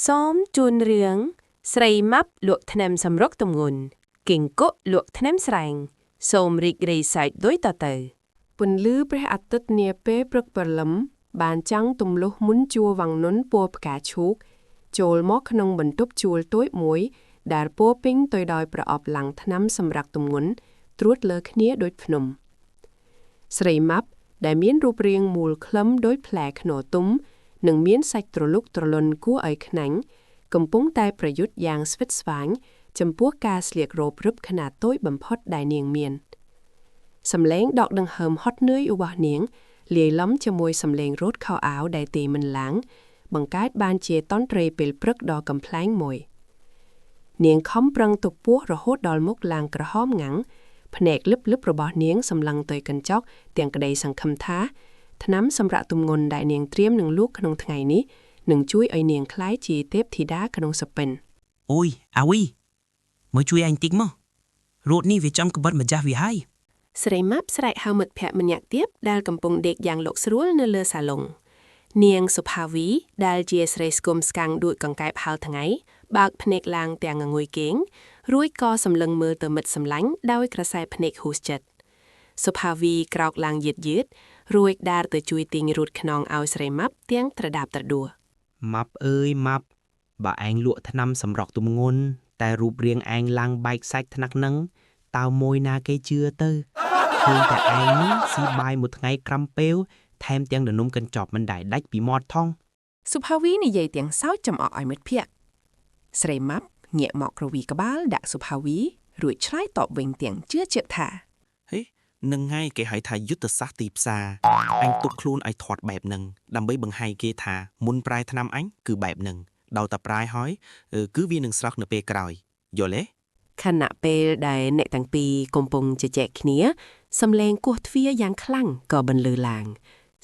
ซ้อมจูนเรืองสไรมับลวกทนำสำรกตมงุนกิ่งก็ลวกทนำแสงសូមរីករាយសើចដូចតទៅពន្លឺព្រះអាទិត្យនាពេលព្រឹកព្រលឹមបានចាំងទម្លុះមុនជួរវាំងនន់ពណ៌ផ្កាឈូកចូលមកក្នុងបន្ទប់ជួលតូចមួយដែលពោពេញទៅដោយប្រអប់ឡាំងថ្នាំសម្រាប់ទម្ងន់ត្រួតលើគ្នាដូចភ្នំស្រីម៉ាប់ដែលមានរូបរាងមូលខ្លឹមដូចផ្លែខ្នុរទុំនិងមានសាច់ត្រលុកត្រលន់គួរឲ្យខ្នាញ់កំពុងតែប្រយុទ្ធយ៉ាងស្វិតស្វាញចំពោះការស្លៀករ៉ូបរឹបខនាតតូចបំផុតដែលនាងមានសំឡេងដកដង្ហើមហត់នឿយរបស់នាងលាយឡំជាមួយសំឡេងរត់ខោអាវដែលទេមិនឡាំងបង្កើតបានជាតន្ត្រីពេលព្រឹកដ៏កំប្លែងមួយនាងខំប្រឹងទប់ពោះរហូតដល់មុខឡើងក្រហមងាំងភ្នែកលឹបៗរបស់នាងសម្លឹងទៅកញ្ចក់ទាំងក្តីសង្ឃឹមថាថ្នាំសម្រាប់ទម្ងន់ដែលនាងត្រៀមនឹងលក់ក្នុងថ្ងៃនេះនឹងជួយឲ្យនាងក្លាយជាទេពធីតាក្នុងសពិនអូយអាវីមើលជួយអញតិចមករត់នេះវាចំក្បិតម្ចាស់វាហើយស្រីម៉ាប់ស្រែកហៅមិត្តភក្តិម្នាក់ទៀតដែលកំពុងដេកយ៉ាងលោកស្រួលនៅលើសាឡុងនាងសុផាវីដែលជាស្រីស្គមស្កាំងដួចកង្កែបហាលថ្ងៃបើកភ្នែកឡើងទាំងងងុយគេងរួចក៏សម្លឹងមើលទៅមិត្តសម្លាញ់ដោយក្រសែភ្នែកហ៊ូសចិត្តសុផាវីក្រោកឡើងយឺតរួចដើរទៅជួយទាញរូតខ្នងឲ្យស្រីម៉ាប់ទាំងត្រដាបត្រដួម៉ាប់អើយម៉ាប់បើឯងលក់ថ្នាំសម្រក់ទម្ងន់តែរូបរាងឯងឡើងបែកសាច់ថ្នាក់នឹងតើមួយណាគេជឿទៅឃើញតែឯងនេះស៊ីបាយមួយថ្ងៃក្រាំពេលថែមទាំងដនំកញ្ចប់មិនដែលដាច់ពីមាត់ថងសុផាវីនិយាយទាំងសោចចំអកឲ្យមិត្តភក្តិស្រីម៉ាប់ងាកមកក្រវីក្បាលដាក់សុផាវីរួចឆ្លើយតបវិញទាំងជឿជាក់ថាហេនឹងហើយគេហៅថាយុទ្ធសាស្ត្រទីផ្សារអញទុកខ្លួនឲ្យធាត់បែបហ្នឹងដើម្បីបង្ហាញគេថាមុនប្រាយឆ្នាំអញគឺបែបហ្នឹងដល់តែប្រាយហើយគឺវានឹងស្រស់នៅពេលក្រោយយល់ទេខណៈពេលដែលអ្នកទាំងពីរកំពុងជជែកគ្នាសំឡេងគោះទ្វារយ៉ាងខ្លាំងក៏បន្លឺឡើង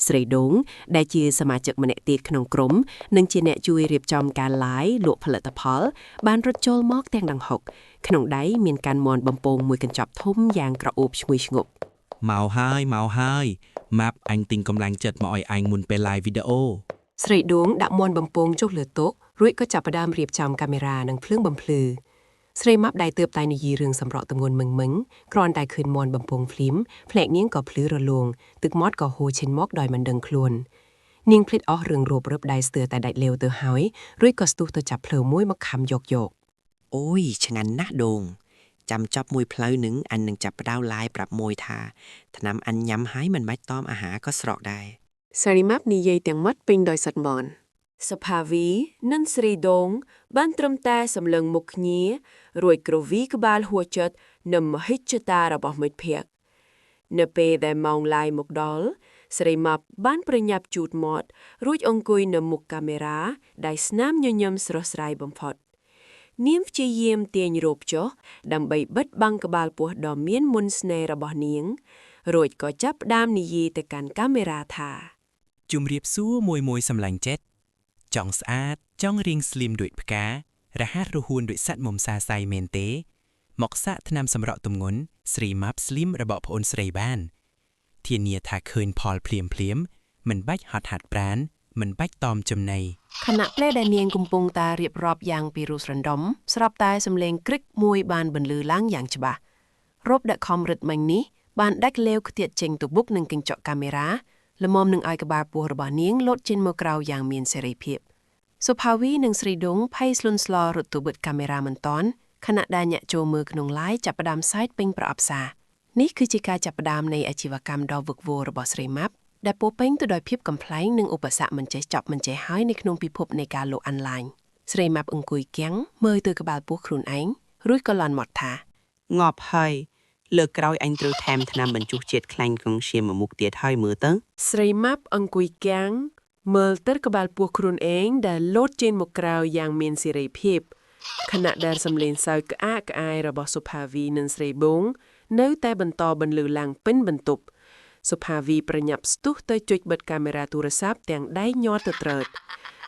ស្រីដូងដែលជាសមាជិកម្នាក់ទៀតក្នុងក្រុមនិងជាអ្នកជួយរៀបចំការ live លក់ផលិតផលបានរត់ចូលមកទាំងដង្ហុកក្នុងដៃមានកាន់មាន់បំពងមួយកញ្ចប់ធំយ៉ាងក្រអូបឈ្ងុយឈ្ងប់មកហើយម៉ាប់អញទិញកម្លាំងចិត្តមកឲ្យអញមុនពេល live វីដេអូស្រីដូងដាក់មាន់បំពងចុះលើតុរួចក៏ចាប់ផ្ដើមរៀបចំកាមេរ៉ានិងភ្លើងបំភ្លឺស្រីម៉ាប់ដែលទើបតែនិយាយរឿងសម្រក់ទម្ងន់មឹងគ្រាន់តែឃើញមាន់បំពងភ្លាមភ្នែកនាងក៏ភ្លឺរលោងទឹកមាត់ក៏ហូរឈិនមកដោយមិនដឹងខ្លួននាងភ្លេចអស់រឿងរ៉ូបរឹបដែលស្ទើរតែដាច់លេវទៅហើយរួចក៏ស្ទុះទៅចាប់ភ្លៅមួយមកខំយកអូយឆ្ងាញ់ណាស់ដូងចាំចប់មួយផ្លូវនឹងអញនឹងចាប់ផ្ដើមឡាយប្រាប់មួយថាថ្នាំអញញ៉ាំហើយមិនបាច់តមអាហារក៏ស្រកដែរស្រីម៉ាប់និយាយទាំងម៉ាត់ពេញដោយសិតមនសុផាវីនិងស្រីដូងបានត្រឹមតែសម្លឹងមុខគ្នារួចក្រវីក្បាលហួចចិត្តនឹងមហិច្ឆតារបស់មិត្តភក្តិនៅពេលដែលម៉ោងឡាយមកដល់ស្រីម៉ាប់បានប្រញាប់ជូតមាត់រួចអង្គុយនៅមុខកាមេរ៉ាដែលស្នាមញញឹមស្រស់ស្រាយបំផុតនាងព្យាយាមទាញរ៉ូបចុះដើម្បីបិទបាំងក្បាលពោះដ៏មានមន្តស្នេហ៍របស់នាងរួចក៏ចាប់ផ្ដើមនិយាយទៅកាន់កាមេរ៉ាថាជំរាបសួរមួយសម្លាញ់ចិត្តចង់ស្អាតចង់រាងស្លីមដូចផ្ការហ័សរហួនដូចសត្វមុំសាសៃមែនទេមកសាកថ្នាំសម្រក់ទម្ងន់ស្រីម៉ាប់ស្លីមរបស់ប្អូនស្រីបានធានាថាឃើញផលភ្លាមមិនបាច់ហត់ហាត់ប្រាណមិនបាច់តอมចំណីខណៈពេលដែលនាងកំពុងតែរៀបរាប់យ៉ាងពីរោះរណ្ដំស្រាប់តែសំឡេងគ្រិចមួយបានបន្លឺឡើងយ៉ាងច្បាស់រ៉ូបដាក់ខំរឹតមិញនេះបានដាច់លេវខ្ទាតចេញទៅបុកនឹងកញ្ចក់កាមេរ៉ាល្មមនឹងឲ្យក្បាលពោះរបស់នាងលោតចេញមកក្រៅយ៉ាងមានសេរីភាពសុផាវីនិងស្រីដុងភ័យស្លន់ស្លោរត់ទៅបិទកាមេរ៉ាមិនតាន់ខណៈដែលអ្នកចូលមើលក្នុង live ចាប់ផ្ដើមសាយពេញប្រអប់សារនេះគឺជាការចាប់ផ្ដើមនៃអាជីវកម្មដ៏វឹកវររបស់ស្រីម៉ាប់ដែលពោពេញទៅដោយភាពកំប្លែងនិងឧបសគ្គមិនចេះចប់មិនចេះហើយនៅក្នុងពិភពនៃការលក់អនឡាញស្រីម៉ាប់អង្គុយគាំងមើលទៅក្បាលពោះខ្លួនឯងរួចក៏លន់មាត់ថាងាប់ហើយលើកក្រោយអញត្រូវថែមថ្នាំបញ្ចុះជាតិខ្លាញ់ក្នុងឈាមមួយមុខទៀតហើយមើលទៅស្រីម៉ាប់អង្គុយគាំងមើលទៅក្បាលពោះខ្លួនឯងដែលលោតចេញមកក្រៅយ៉ាងមានសេរីភាពខណៈដែលសំឡេងសើចក្អាកក្អាយរបស់សុផាវីនិងស្រីបូងនៅតែបន្តបន្លឺឡើងពេញបន្ទប់សុផាវីប្រញាប់ស្ទុះទៅចុចបិទកាមេរ៉ាទូរស័ព្ទទាំងដៃញ័រទៅត្រើត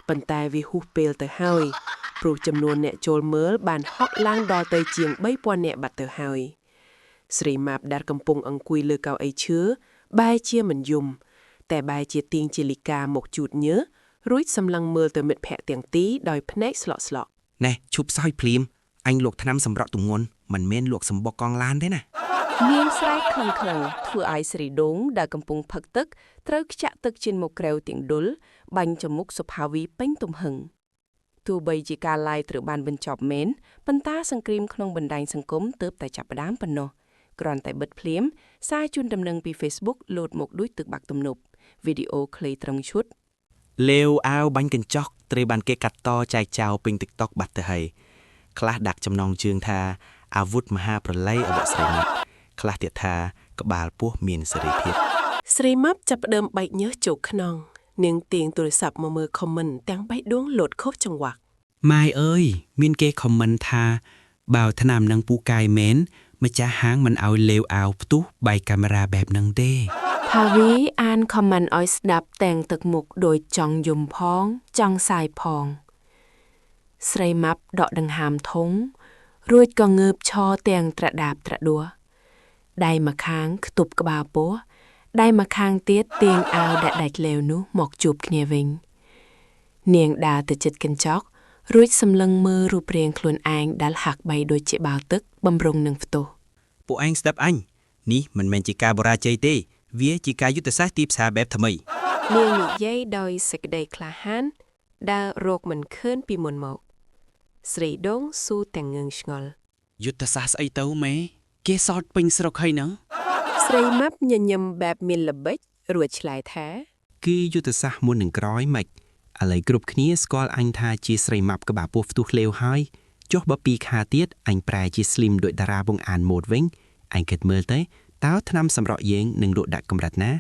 ប៉ុន្តែវាហួសពេលទៅហើយព្រោះចំនួនអ្នកចូលមើលបានហក់ឡើងដល់ទៅជាង 3000 នាក់បាត់ទៅហើយស្រីម៉ាប់ដែលកំពុងអង្គុយលើកៅអីឈើបែរជាមិនយំតែបែរជាទាញជាលីកាមកជូតញើស រួចសម្លឹងមើលទៅមិត្តភ័ក្តិទាំងទីដោយភ្នែកស្លក់ៗ ណែឈប់សើចភ្លាមអញលោកថ្នាំសម្រក់ទម្ងន់មិនមែនលោកសម្បុកកងឡានទេណា នាងស្រែកខ្លាំងៗធ្វើឲ្យស្រីដងដែលកំពុងផឹកទឹកត្រូវខ្ចាក់ទឹកជាមកក្រៅទាំងដុលបាញ់ចំមុខសុផាវីពេញទំហឹងទោះបីជាការ live ត្រូវបានបញ្ចប់មែនប៉ុន្តែសង្គ្រាមក្នុងបណ្ដាញសង្គមទើបតែចាប់ផ្ដើមប៉ុណ្ណោះគ្រាន់តែបិទភ្លាមសារជូនដំណឹងពី Facebook លោតមកដូចទឹកបាក់ទំនប់វីដេអូខ្លីត្រឹងឈុត លេវអាវបាញ់កញ្ចក់ត្រូវបានគេកាត់តចែកចោលពេញ TikTok បាត់ទៅហើយខ្លះដាក់ចំណងជើងថាអាវុធមហាប្រល័យអវស្រីមាត់ខ្លះទៀតថាក្បាលពោះមានសេរីភាព ស្រីម៉ាប់ចាប់ផ្ដើមបែកញើសចូលខ្នងនាងទាញទូរស័ព្ទមកមើល comment ទាំងបេះដូងលោតខុសចង្វាក់ ម៉ែអើយមានគេខមមិនថាបើថ្នាំនឹងពូកាយមែនម្ចាស់ហាងមិនឲ្យលេវអាវផ្ទុះបែកកាមេរ៉ាបែបហ្នឹងទេ ថាវីអាន comment ឲ្យស្ដាប់តែងទឹកមុខដោយចង់យំផងចង់សាយផងស្រីម៉ាប់ដកដង្ហើមធំរួចក៏ងើបឈរទាំងត្រដាបត្រដួដៃម្ខាងខ្ទប់ក្បាលពោះដៃម្ខាងទៀតទាញអាវដែលដាច់លេវនោះមកជួបគ្នាវិញនាងដើរទៅជិតកញ្ចក់រួចសម្លឹងមើលរូបរាងខ្លួនឯងដែលហាក់បីដូចជាបាល់ទឹកបំរុងនឹងផ្ទុះ ពួកឯងស្ដាប់អញនេះមិនមែនជាការបរាជ័យទេវាជាការយុទ្ធសាស្ត្រទីផ្សារបែបថ្មី នាងនិយាយដោយសេចក្តីក្លាហានដែលរកមិនឃើញពីមុនមកស្រីដងស៊ូទាំងងើងឆ្ងល់ យុទ្ធសាស្ត្រស្អីទៅម៉ែគេសោតពេញស្រុកហើយហ្នឹង ស្រីម៉ាប់ញញឹមបែបមានល្បិចរួចឆ្លើយថា គឺយុទ្ធសាស្ត្រមុននឹងក្រោយម៉េចឥឡូវគ្រប់គ្នាស្គាល់អញថាជាស្រីម៉ាប់ក្បាលពោះផ្ទុះលេវហើយចុះបើពីខែទៀតអញប្រែជា slim ដូចតារាបងអានម៉ូដវិញអញគិតមើលទៅតើថ្នាំសម្រក់យើងនឹងលក់ដាក់កម្រិតណា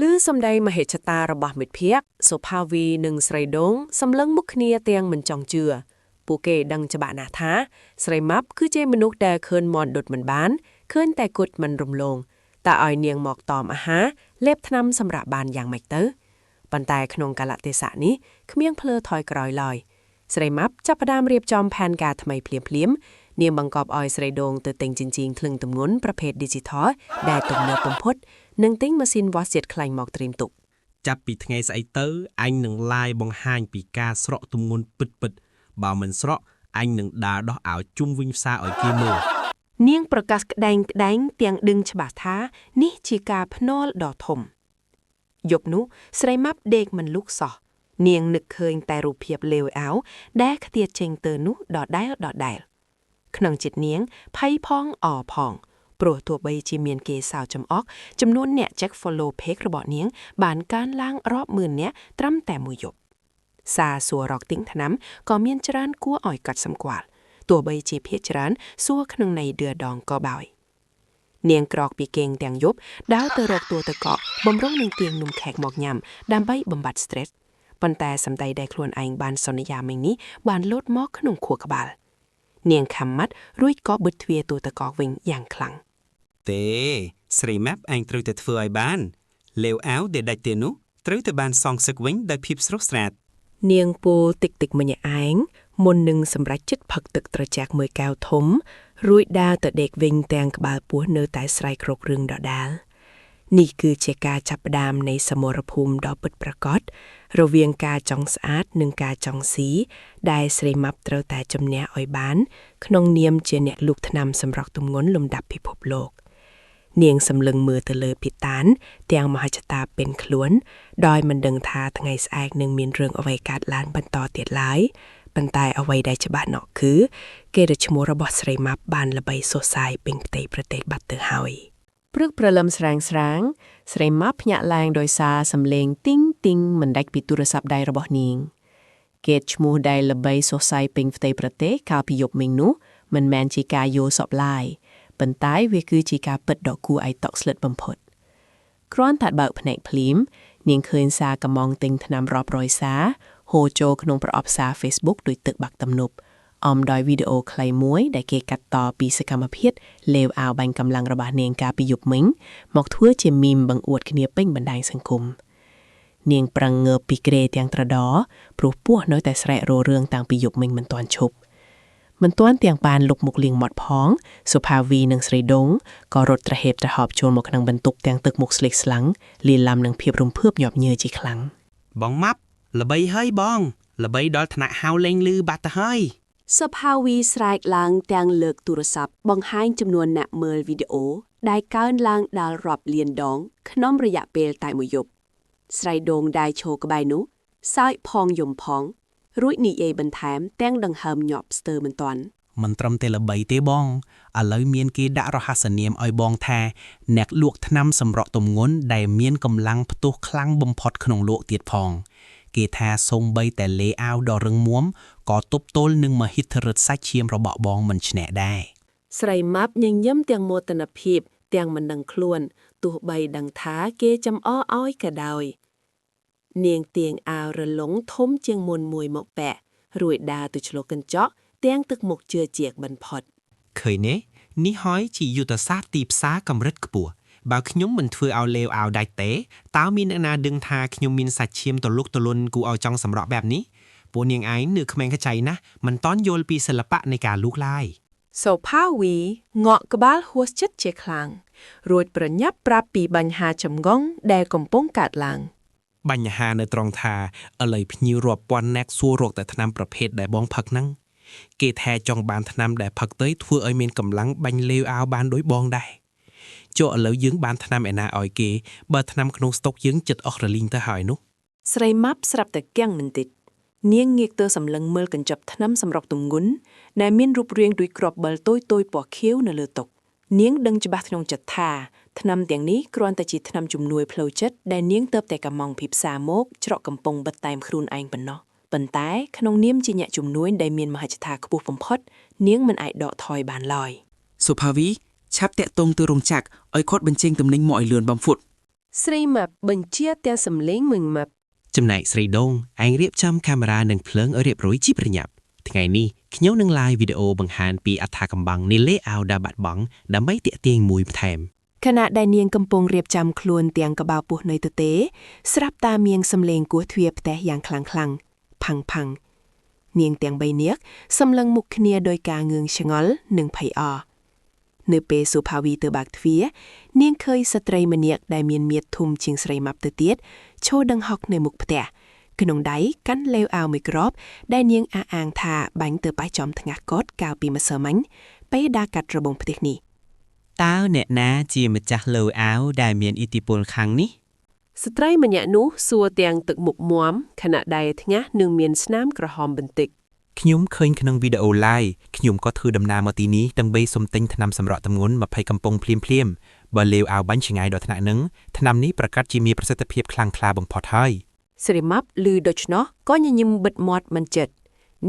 លឺសំដីមហិច្ឆតារបស់មិត្តភ័ក្តិសុផាវីនិងស្រីដងសម្លឹងមុខគ្នាទាំងមិនចង់ជឿពួកគេដឹងច្បាស់ណាស់ថាស្រីម៉ាប់គឺជាមនុស្សដែលឃើញមន់ដុតមិនបានឃើញតែគត់មិនរំលងតែឲ្យនាងមកតមអាហារលេបថ្នាំសម្រាប់បានយ៉ាងម៉េចទៅប៉ុន្តែក្នុងកាលៈទេសៈនេះគ្មានភ្លើថយក្រោយឡើយស្រីម៉ាប់ចាប់ផ្ដើមរៀបចំផែនការថ្មីភ្លាមៗនាងបង្កប់ឲ្យស្រីដងទៅទិញជញ្ជីងធ្លឹងទម្ងន់ប្រភេទ Digital ដែលទំនើបបំផុតនិងទិញម៉ាស៊ីនវាស់ជាតិខ្លាញ់មកត្រៀមទុក ចាប់ពីថ្ងៃស្អីទៅអញនឹង live បង្ហាញពីការស្រក់ទម្ងន់ពិតៗបើមិនស្រក់អញនឹងដើរដោះឲ្យជុំវិញផ្សារឲ្យគេមើល នាងប្រកាសក្តែងទាំងដឹងច្បាស់ថានេះជាការភ្នាល់ដ៏ធំយប់នោះស្រីម៉ាប់ដេកមិនលុកសោះនាងនឹកឃើញតែរូបភាពលេវអាវដែលខ្ទាតចេញទៅនោះដដែលក្នុងចិត្តនាងភ័យផងអរផងព្រោះទោះបីជាមានគេសើចំអកចំនួនអ្នក check follow page របស់នាងបានកើនឡើងរាប់ម៉ឺននាក់ត្រឹមតែមួយយប់សារសួររកទិញថ្នាំក៏មានច្រើនគួរឲ្យកត់សម្គាល់ទោះបីជាភាគច្រើនសួរក្នុងន័យឌឺដងក៏ដោយនាងក្រោកពីគេងទាំងយប់ដើរទៅរកតួទឹកកកបំរុងនឹងទៀងនំខេកមកញ៉ាំដើម្បីបំបត្តិ stress ប៉ុន្តែសម្ដីដែលខ្លួនឯងបានសន្យាមិញនេះបានលោតមកក្នុងខួរក្បាលនាងខំម៉ាត់រួចក៏បិទទ្វារតួទឹកកកវិញយ៉ាងខ្លាំង ទេស្រីម៉ាប់អញត្រូវតែធ្វើឲ្យបានលេវអាវដែលដាច់ទេនោះត្រូវតែបានសងសឹកវិញដោយភាពស្រស់ស្រាត នាងពោលតិចម្នាក់ឯងមុននឹងសម្រេចចិត្តផឹកទឹកត្រជាក់មួយកែវធំរួចដើរទៅដេកវិញទាំងក្បាលពោះនៅតែស្រែករករឿងដដាលនេះគឺជាការចាប់ផ្ដើមនៃសមរភូមិដ៏ពិតប្រាកដរវាងការចង់ស្អាតនិងការចង់ស៊ីដែលស្រីម៉ាប់ត្រូវតែជំនះឲ្យបានក្នុងនាមជាអ្នកលូកថ្នាំសម្រក់ទម្ងន់លំដាប់ពិភពលោកនាងសម្លឹងមើលទៅលើពីតានទាំងមហិច្ឆតាពេញខ្លួនដោយមិនដឹងថាថ្ងៃស្អែកនឹងមានរឿងអ្វីកើតឡើងបន្តទៀតឡើយប៉ុន្តែអ្វីដែលច្បាស់នោះគឺគេរឈ្មោះរបស់ស្រីម៉ាប់បានល្បីសុសសាយពេញផ្ទៃប្រទេសបាត់ទៅហើយព្រឹកព្រលឹមស្រាងស្រីម៉ាប់ភ្ញាក់ឡើងដោយសារសំឡេងទីងមិនដាច់ពីទូរស័ព្ទដៃរបស់នាងគេឈ្មោះដែលល្បីសុសសាយពេញផ្ទៃប្រទេសកាលពីយប់មិញនោះមិនមែនជាការយល់សប្លាយប៉ុន្តែវាគឺជាការពិតដ៏គួរឲ្យតក់ស្លុតបំផុតគ្រាន់តែបើកភ្នែកភ្លាមនាងឃើញសារកំងទិញថ្នាំរាប់រយសារហូរចូលក្នុងប្រអប់សារ Facebook ដោយទឹកបាក់ទំនប់អមដោយវីដេអូខ្លីមួយដែលគេកាត់តពីសកម្មភាពលេវអាវបាញ់កម្លាំងរបស់នាងកាលពីយប់មិញមកធ្វើជាមីមបង្អួតគ្នាពេញបណ្ដាញសង្គមនាងប្រឹងងើបពីគ្រែទាំងត្រដរព្រោះពោះនៅតែស្រែករោរឿងតាំងពីយប់មិញមិនទាន់ឈប់មិនទាន់ទាំងបានលុកមុខលៀងមាត់ផងសុផាវីនិងស្រីដងក៏រត់ត្រហេបត្រហប់ចូលមកក្នុងបន្ទប់ទាំងទឹកមុខស្លេកស្លាំងលាយឡំនឹងភាពរំភើបញាប់ញើជាខ្លាំង បងម៉ាប់ ល្បីហើយបងល្បីដល់ថ្នាក់ហៅលេងលឺបាត់ទៅហើយ សុភាវីស្រែកឡើងទាំងលើកទូរស័ព្ទបង្ហាញចំនួនអ្នកមើលវីដេអូដែលកើនឡើងដល់រាប់លានដងក្នុងរយៈពេលតែមួយយប់ស្រីដងដែលឈរក្បែរនោះសើចផងយំផងរួចនិយាយបន្ថែមទាំងដង្ហើមញាប់ស្ទើរមិនទាន់ មិនត្រឹមតែល្បីទេបងឥឡូវមានគេដាក់រហស្សនាមឲ្យបងថាអ្នកលក់ថ្នាំសម្រក់ទម្ងន់ដែលមានកម្លាំងផ្ទុះខ្លាំងបំផុតក្នុងលោកទៀតផងគេថាសូម្បីតែលេអាវដ៏រឹងមាំក៏ទប់ទល់នឹងមហិទ្ធិឫទ្ធិសាច់ឈាមរបស់បងមិនឈ្នះដែរ ស្រីម៉ាប់ញញឹមទាំងមោទនភាពទាំងមិនដឹងខ្លួនទោះបីដឹងថាគេចំអកឲ្យក៏ដោយនាងទៀងអាវរលុងធំជាងមុនមួយមកពាក់រួចដើរទៅឆ្លុះកញ្ចក់ទាំងទឹកមុខជឿជាក់បំផុត ឃើញទេនេះហើយជាយុទ្ធសាស្ត្រទីផ្សារកម្រិតខ្ពស់បើខ្ញុំមិនធ្វើឲ្យលេវអាវដាច់ទេតើមានអ្នកណាដឹងថាខ្ញុំមានសាច់ឈាមទលុកទលន់គួរឲ្យចង់សម្រក់បែបនេះពួកនាងឯងនៅក្មេងខ្ចីណាស់មិនតន់យល់ពីសិល្បៈនៃការលូកឡាយ សុភាវីងក់ក្បាលហួសចិត្តជាខ្លាំងរួចប្រញាប់ប្រាប់ពីបញ្ហាចម្ងល់ដែលកំពុងកើតឡើង បញ្ហានៅត្រង់ថាឥឡូវភ្ញៀវរាប់ពាន់នាក់សួររកតែថ្នាំប្រភេទដែលបងផឹកហ្នឹងគេថាចង់បានថ្នាំដែលផឹកទៅធ្វើឲ្យមានកម្លាំងបាញ់លេវអាវបានដូចបងដែរចុះឥឡូវយើងបានថ្នាំឯណាឲ្យគេបើថ្នាំក្នុងស្តុកយើងចិត្តអស់រលីងទៅហើយនោះ ស្រីម៉ាប់ស្រាប់តែកៀងមិនតិចនាងងាកទៅសម្លឹងមើលកញ្ចប់ថ្នាំសម្រក់ទម្ងន់ដែលមានរូបរាងដូចគ្រាប់បិលតូចៗពណ៌ខៀវនៅលើតុនាងដឹងច្បាស់ក្នុងចិត្តថាថ្នាំទាំងនេះគ្រាន់តែជាថ្នាំជំនួយផ្លូវចិត្តដែលនាងទៅតែកំងពីផ្សារមកច្រកកំប៉ុងបិទតែមខ្លួនឯងប៉ុណ្ណោះប៉ុន្តែក្នុងនាមជាអ្នកជំនួយដែលមានមហិច្ឆតាខ្ពស់បំផុតនាងមិនអាចដកថយបានឡើយ សុភាវីឆាប់តាក់ទងទៅរោងចក្រឲ្យគាត់បញ្ចេញទំនិញមកឲ្យលឿនបំផុត ស្រីម៉ាប់បញ្ជាទាំងសម្លេងមួយម៉ាប់ ចំណែកស្រីដងឯងរៀបចំកាមេរ៉ានិងភ្លើងឲ្យរៀបរយជាប្រញាប់ថ្ងៃនេះខ្ញុំនឹង live វីដេអូបង្ហាញពីអត្ថាកំបាំងនៃលេអាវដែលបាត់បង់ដើម្បីទាក់ទាញមួយបន្ថែម ខណៈដែលនាងកំពុងរៀបចំខ្លួនទាំងកបៅពោះនៅទទេស្រាប់តាមានសម្លេងគោះទ្វារផ្ទះយ៉ាងខ្លាំងៗផាំងផាំងនាងទាំង3នាក់សម្លឹងមុខគ្នាដោយការងឿងឆ្ងល់និងភ័យអរនៅពេលសុភាវីទៅបើកទ្វារនាងឃើញស្ត្រីម្នាក់ដែលមានមាឌធំជាងស្រីម៉ាប់ទៅទៀតឈរដឹងហុកនៅមុខផ្ទះក្នុងដៃកាន់លេវអាវមួយគ្រាប់ដែលនាងអះអាងថាបាញ់ទៅប៉ះចំថ្ងាសកតកាលពីម្សិលមិញពេលដើរកាត់របងផ្ទះនេះ តើអ្នកណាជាម្ចាស់លើអាវដែលមានឥទ្ធិពលខាងនេះ ស្ត្រីម្នាក់នោះសួរទាំងទឹកមុខមាំខណៈដែលថ្ងាសនឹងមានស្នាមក្រហមបន្តិច ខ្ញុំឃើញក្នុងវីដេអូ live ខ្ញុំក៏ធ្វើដំណើរមកទីនេះដើម្បីសុំទិញថ្នាំសម្រក់ទម្ងន់20កំប៉ុងភ្លាមៗបើលេវអាវបាញ់ឆ្ងាយដល់ថ្នាក់ហ្នឹងថ្នាំនេះប្រកាសជាមានប្រសិទ្ធភាពខ្លាំងក្លាបំផុតហើយ ស្រីម៉ាប់ឮដូច្នោះក៏ញញឹមបិទមាត់មិនចិត្ត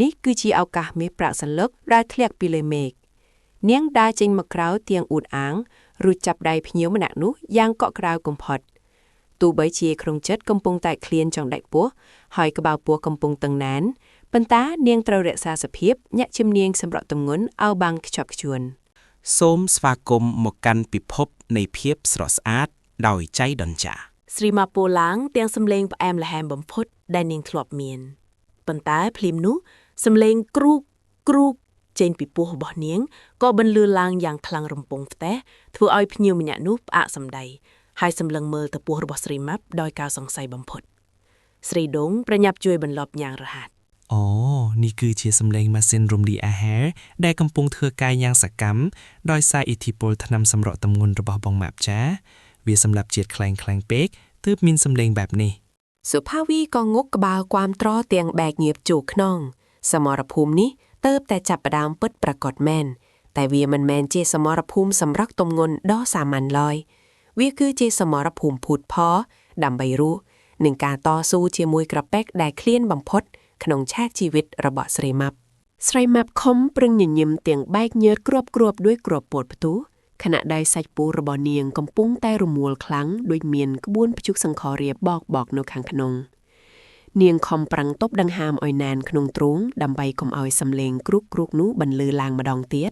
នេះគឺជាឱកាសមាសប្រាក់សន្លឹកដែលធ្លាក់ពីលើមេឃនាងដើរចេញមកក្រៅទៀងអួតអាងរួចចាប់ដៃភ្ញៀវម្នាក់នោះយ៉ាងកក់ក្ដៅកំផុតទោះបីជាក្នុងចិត្តកំពុងតែឃ្លានចង់ដាច់ពោះហើយក្បាលពោះកំពុងតឹងណានប៉ុន្តែនាងត្រូវរក្សាសភាពញាក់ជំនាញសម្រាប់ទម្ងន់ឲ្យបាំងខ្ជាប់ខ្ជួន សូមស្វាគមន៍មកកាន់ពិភពនៃភាពស្រស់ស្អាតដោយចៃដន្យចា ស្រីម៉ាប់ពោឡើងទាំងសម្លេងផ្អែមល្ហែមបំផុតដែលនាងធ្លាប់មានប៉ុន្តែភ្លាមនោះសម្លេងគ្រូកគ្រូកចេញពីពោះរបស់នាងក៏បន្លឺឡើងយ៉ាងខ្លាំងរំពងផ្ទះធ្វើឲ្យភ្ញៀវម្នាក់នោះផ្អាកសម្ដីហើយសម្លឹងមើលទៅពោះរបស់ស្រីម៉ាប់ដោយការសង្ស័យបំផុតស្រីដងប្រញាប់ជួយបន្លប់យ៉ាងរហ័ស អូនេះគឺជាសម្លេងម៉ាស៊ីនរំលាយអាហារដែលកំពុងធ្វើការយ៉ាងសកម្មដោយសារឥទ្ធិពលថ្នាំសម្រក់ទម្ងន់របស់បងម៉ាប់ចាវាសម្រាប់ជាតិខ្លាំងៗពេកទើបមានសម្លេងបែបនេះ សុភាវីក៏ងក់ក្បាលគាំទ្រទាំងបែកញៀបចូលក្នុងសមរភូមិនេះទើបតែចាប់ផ្ដើមពិតប្រាកដមែនតែវាមិនមែនជាសមរភូមិសម្រាប់ទម្ងន់ដ៏សាមញ្ញឡើយវាគឺជាសមរភូមិភូតផលដើម្បីរស់នឹងការតស៊ូជាមួយក្រប៉ែកដែលឃ្លានបំផុតក្នុងឆាកជីវិតរបស់ស្រីម៉ាប់ខំប្រឹងញញឹមទាំងបែកញើតគ្រាប់ដោយគ្រាប់ពោតផ្ទុះខណៈដែលសាច់ពោះរបស់នាងកំពុងតែរមួលខ្លាំងដូចមានក្បួនព្យុះសង្ខរាបកនៅខាងក្នុងនាងខំប្រឹងទប់ដង្ហើមឲ្យណែនក្នុងទ្រូងដើម្បីកុំឲ្យសំឡេងគ្រូកនោះបន្លឺឡើងម្ដងទៀត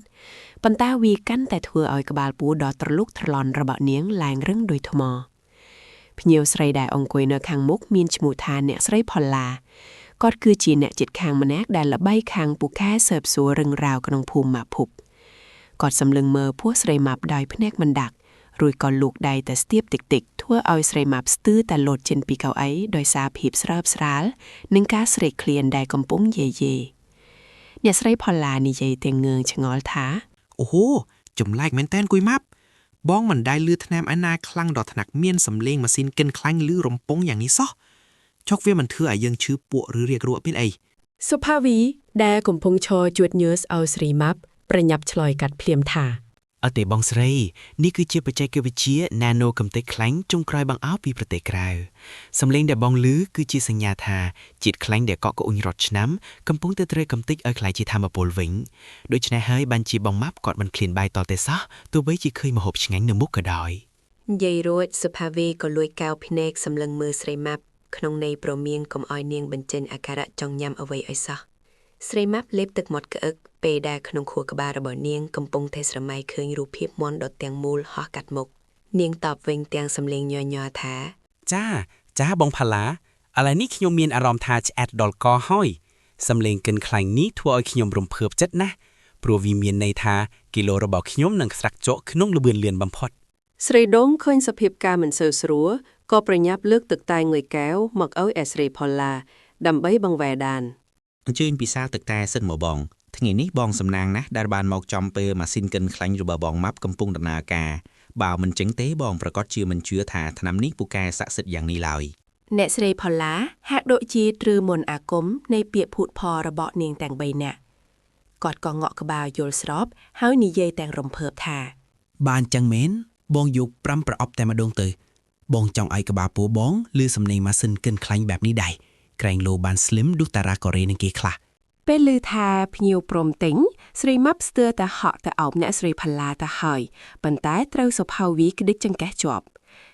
ប៉ុន្តែវាកាន់តែធ្វើឲ្យក្បាលពោះដ៏ត្រលុកត្រឡន់របស់នាងឡើងរឹងដូចថ្មភ្ញៀវស្រីដែលអង្គុយនៅខាងមុខមានឈ្មោះថាអ្នកស្រីផល្លាគាត់គឺជាអ្នកជិតខាងម្នាក់ដែលល្បីខាងពូកែស៊ើបសួររឿងរ៉ាវក្នុងភូមិម៉ាភុបគាត់សម្លឹងមើលពោះស្រីម៉ាប់ដោយភ្នែកមិនដាក់ រួចក៏លូកដៃតែស្ទាបតិចៗធ្វើឲ្យស្រីម៉ាប់ស្ទើរតែលោតចេញពីកៅអីដោយសារភាពស្រើបស្រាលនិងការស្រេកឃ្លានដែលកំពុងយាយៗអ្នកស្រីផល្លានិយាយទាំងងឿងឆ្ងល់ថា អូហូចម្លែកមែនតើគួយម៉ាប់បងមិនដែលលឺថ្នាំឯណាខ្លាំងដល់ថ្នាក់មានសំឡេងម៉ាស៊ីនកិនខ្លាញ់ឬរំពងយ៉ាងនេះសោះចុកវាមិនធ្វើឲ្យយើងឈឺពួកឬរាគរួកពេលអី សុភាវីដែលកំពុងឈរជួតញើសឲ្យស្រីម៉ាប់ប្រញាប់ឆ្លើយកាត់ភ្លាមថា អត់ទេបងស្រីនេះគឺជាបច្ចេកវិទ្យា Nano កំទេចខ្លាញ់ចុងក្រោយបង្អោបពីប្រទេសក្រៅសំឡេងដែលបងឮគឺជាសញ្ញាថាជាតិខ្លាញ់ដែលកក់កអ៊ុញរត់ឆ្នាំកំពុងតែត្រូវកំទេចឲ្យខ្លាយជាធម្មពលវិញដូច្នេះហើយបានជាបងម៉ាប់គាត់មិនឃ្លានបាយតតែសោះទោះបីជាឃើញម្ហូបឆ្ងាញ់នៅមុខក៏ដោយ និយាយរួចសុភាវីក៏លួចកៅភ្នែកសម្លឹងមើលស្រីម៉ាប់ក្នុងន័យប្រមៀងកុំឲ្យនាងបញ្ចេញអាការៈចង់ញ៉ាំអ្វីឲ្យសោះស្រីម៉ាប់លេបទឹកមាត់ក្អឹកពេលដែលក្នុងខួរក្បាលរបស់នាងកំពុងតែស្រមៃឃើញរូបភាពមន់ដុតទាំងមូលហោះកាត់មុខនាងតបវិញទាំងសំឡេងញ័រៗថា ចាបងផាឡាឥឡូវនេះខ្ញុំមានអារម្មណ៍ថាឆ្អែតដល់កហើយសំឡេងកិនខ្លាញ់នេះធ្វើឲ្យខ្ញុំរំភើបចិត្តណាស់ព្រោះវាមានន័យថាគីឡូរបស់ខ្ញុំនឹងស្រាក់ចកក្នុងល្បឿនលឿនបំផុត ស្រីដងឃើញសភាពការមិនសូវស្រួលក៏ប្រញាប់លើកទឹកតែងុយកែវមកឲ្យអេស្រីផល្លាដើម្បីបង្វែរដាន អញ្ជើញពិសាទឹកតែសិនមកបងថ្ងៃនេះបងសំណាងណាស់ដែលបានមកចំពេលម៉ាស៊ីនកិនខ្លាញ់របស់បងម៉ាប់កំពុងដំណើរការបើមិនចឹងទេបងប្រកាសជាមិនជឿថាថ្នាំនេះពូកែស័ក្តិសិទ្ធិយ៉ាងនេះឡើយ អ្នកស្រីផល្លាហាក់ដូចជាទ្រឺមុនអាគមនៃពាក្យភូតផលរបស់នាងទាំង3នាក់គាត់ក៏ងក់ក្បាលយល់ស្របហើយនិយាយទាំងរំភើបថា បានចឹងមែនបងយក5ប្រអប់តែម្ដងទៅបងចង់ឲ្យក្បាលពោះបងឬសំណេងម៉ាស៊ីនកិនខ្លាញ់បែបនេះដែរក្រែងលោបានស្លឹមដូចតារ៉ាកូរ៉េនឹងគេខ្លះ ពេលឮថាភ្ញៀវព្រមទិញស្រីម៉ាប់ស្ទើរតែហក់ទៅអោបអ្នកស្រីផល្លាទៅហើយប៉ុន្តែត្រូវសុភាវីក្តិចចង្កេះជាប់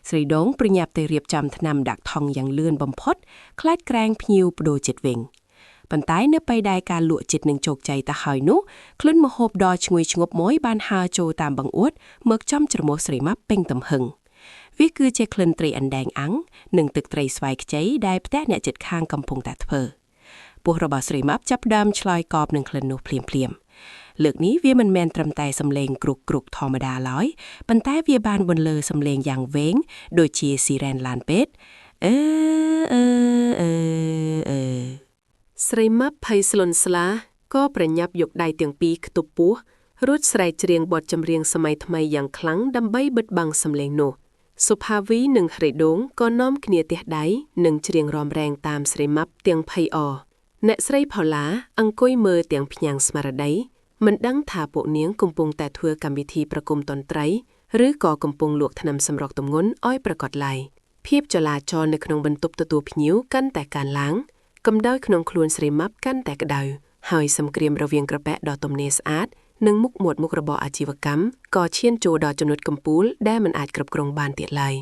ស្រីដងប្រញាប់ទៅរៀបចំថ្នាំដាក់ថង់យ៉ាងលឿនបំផុតខ្លាចក្រែងភ្ញៀវបដូរចិត្តវិញប៉ុន្តែនៅពេលដែលការលក់ចិត្តនឹងជោគជ័យទៅហើយនោះក្លិនម្ហូបដ៏ឈ្ងុយឈ្ងប់មួយបានហើរចូលតាមបង្អួតមកចំច្រមុះស្រីម៉ាប់ពេញទំហឹងវាគឺជាក្លិនត្រីអណ្ដែងអាំងនិងទឹកត្រីស្វាយខ្ចីដែលផ្ទះអ្នកជិតខាងកំពុងតែធ្វើពោះរបស់ស្រីម៉ាប់ចាប់ផ្ដើមឆ្លើយកបនឹងក្លិននោះភ្លាមៗលើកនេះវាមិនមែនត្រឹមតែសំឡេងគ្រុកធម្មតាឡើយប៉ុន្តែវាបានបន្លឺសំឡេងយ៉ាងវែងដូចជាស៊ីរ៉ែនឡានពេទ្យស្រីម៉ាប់ភ័យស្លន់ស្លាក៏ប្រញាប់យកដៃទាំងពីរខ្ទប់ពោះរួចស្រែកច្រៀងបទចម្រៀងសម័យថ្មីយ៉ាងខ្លាំងដើម្បីបិទបាំងសំឡេងនោះសុភាវីនិងហ្រីដងក៏នាំគ្នាទះដៃនិងច្រៀងរំរែងតាមស្រីម៉ាប់ទាំងភ័យអរអ្នកស្រីផល្លាអង្គុយមើលទាំងភ្ញាំងស្មារតីមិនដឹងថាពួកនាងកំពុងតែធ្វើកម្មវិធីប្រគំតន្ត្រីឬក៏កំពុងលក់ថ្នាំសម្រក់ទម្ងន់ឲ្យប្រកបឡើយភាពចលាចលនៅក្នុងបន្ទប់ទទួលភ្ញៀវកាន់តែកើនឡើងកម្ដៅក្នុងខ្លួនស្រីម៉ាប់កាន់តែក្ដៅហើយសង្គ្រាមរវាងក្រពះដ៏ទំនេរស្អាតនិងមុខមាត់មុខរបរអាជីវកម្មក៏ឈានចូលដល់ចំណុចកំពូលដែលមិនអាចគ្រប់គ្រងបានទៀតឡើយ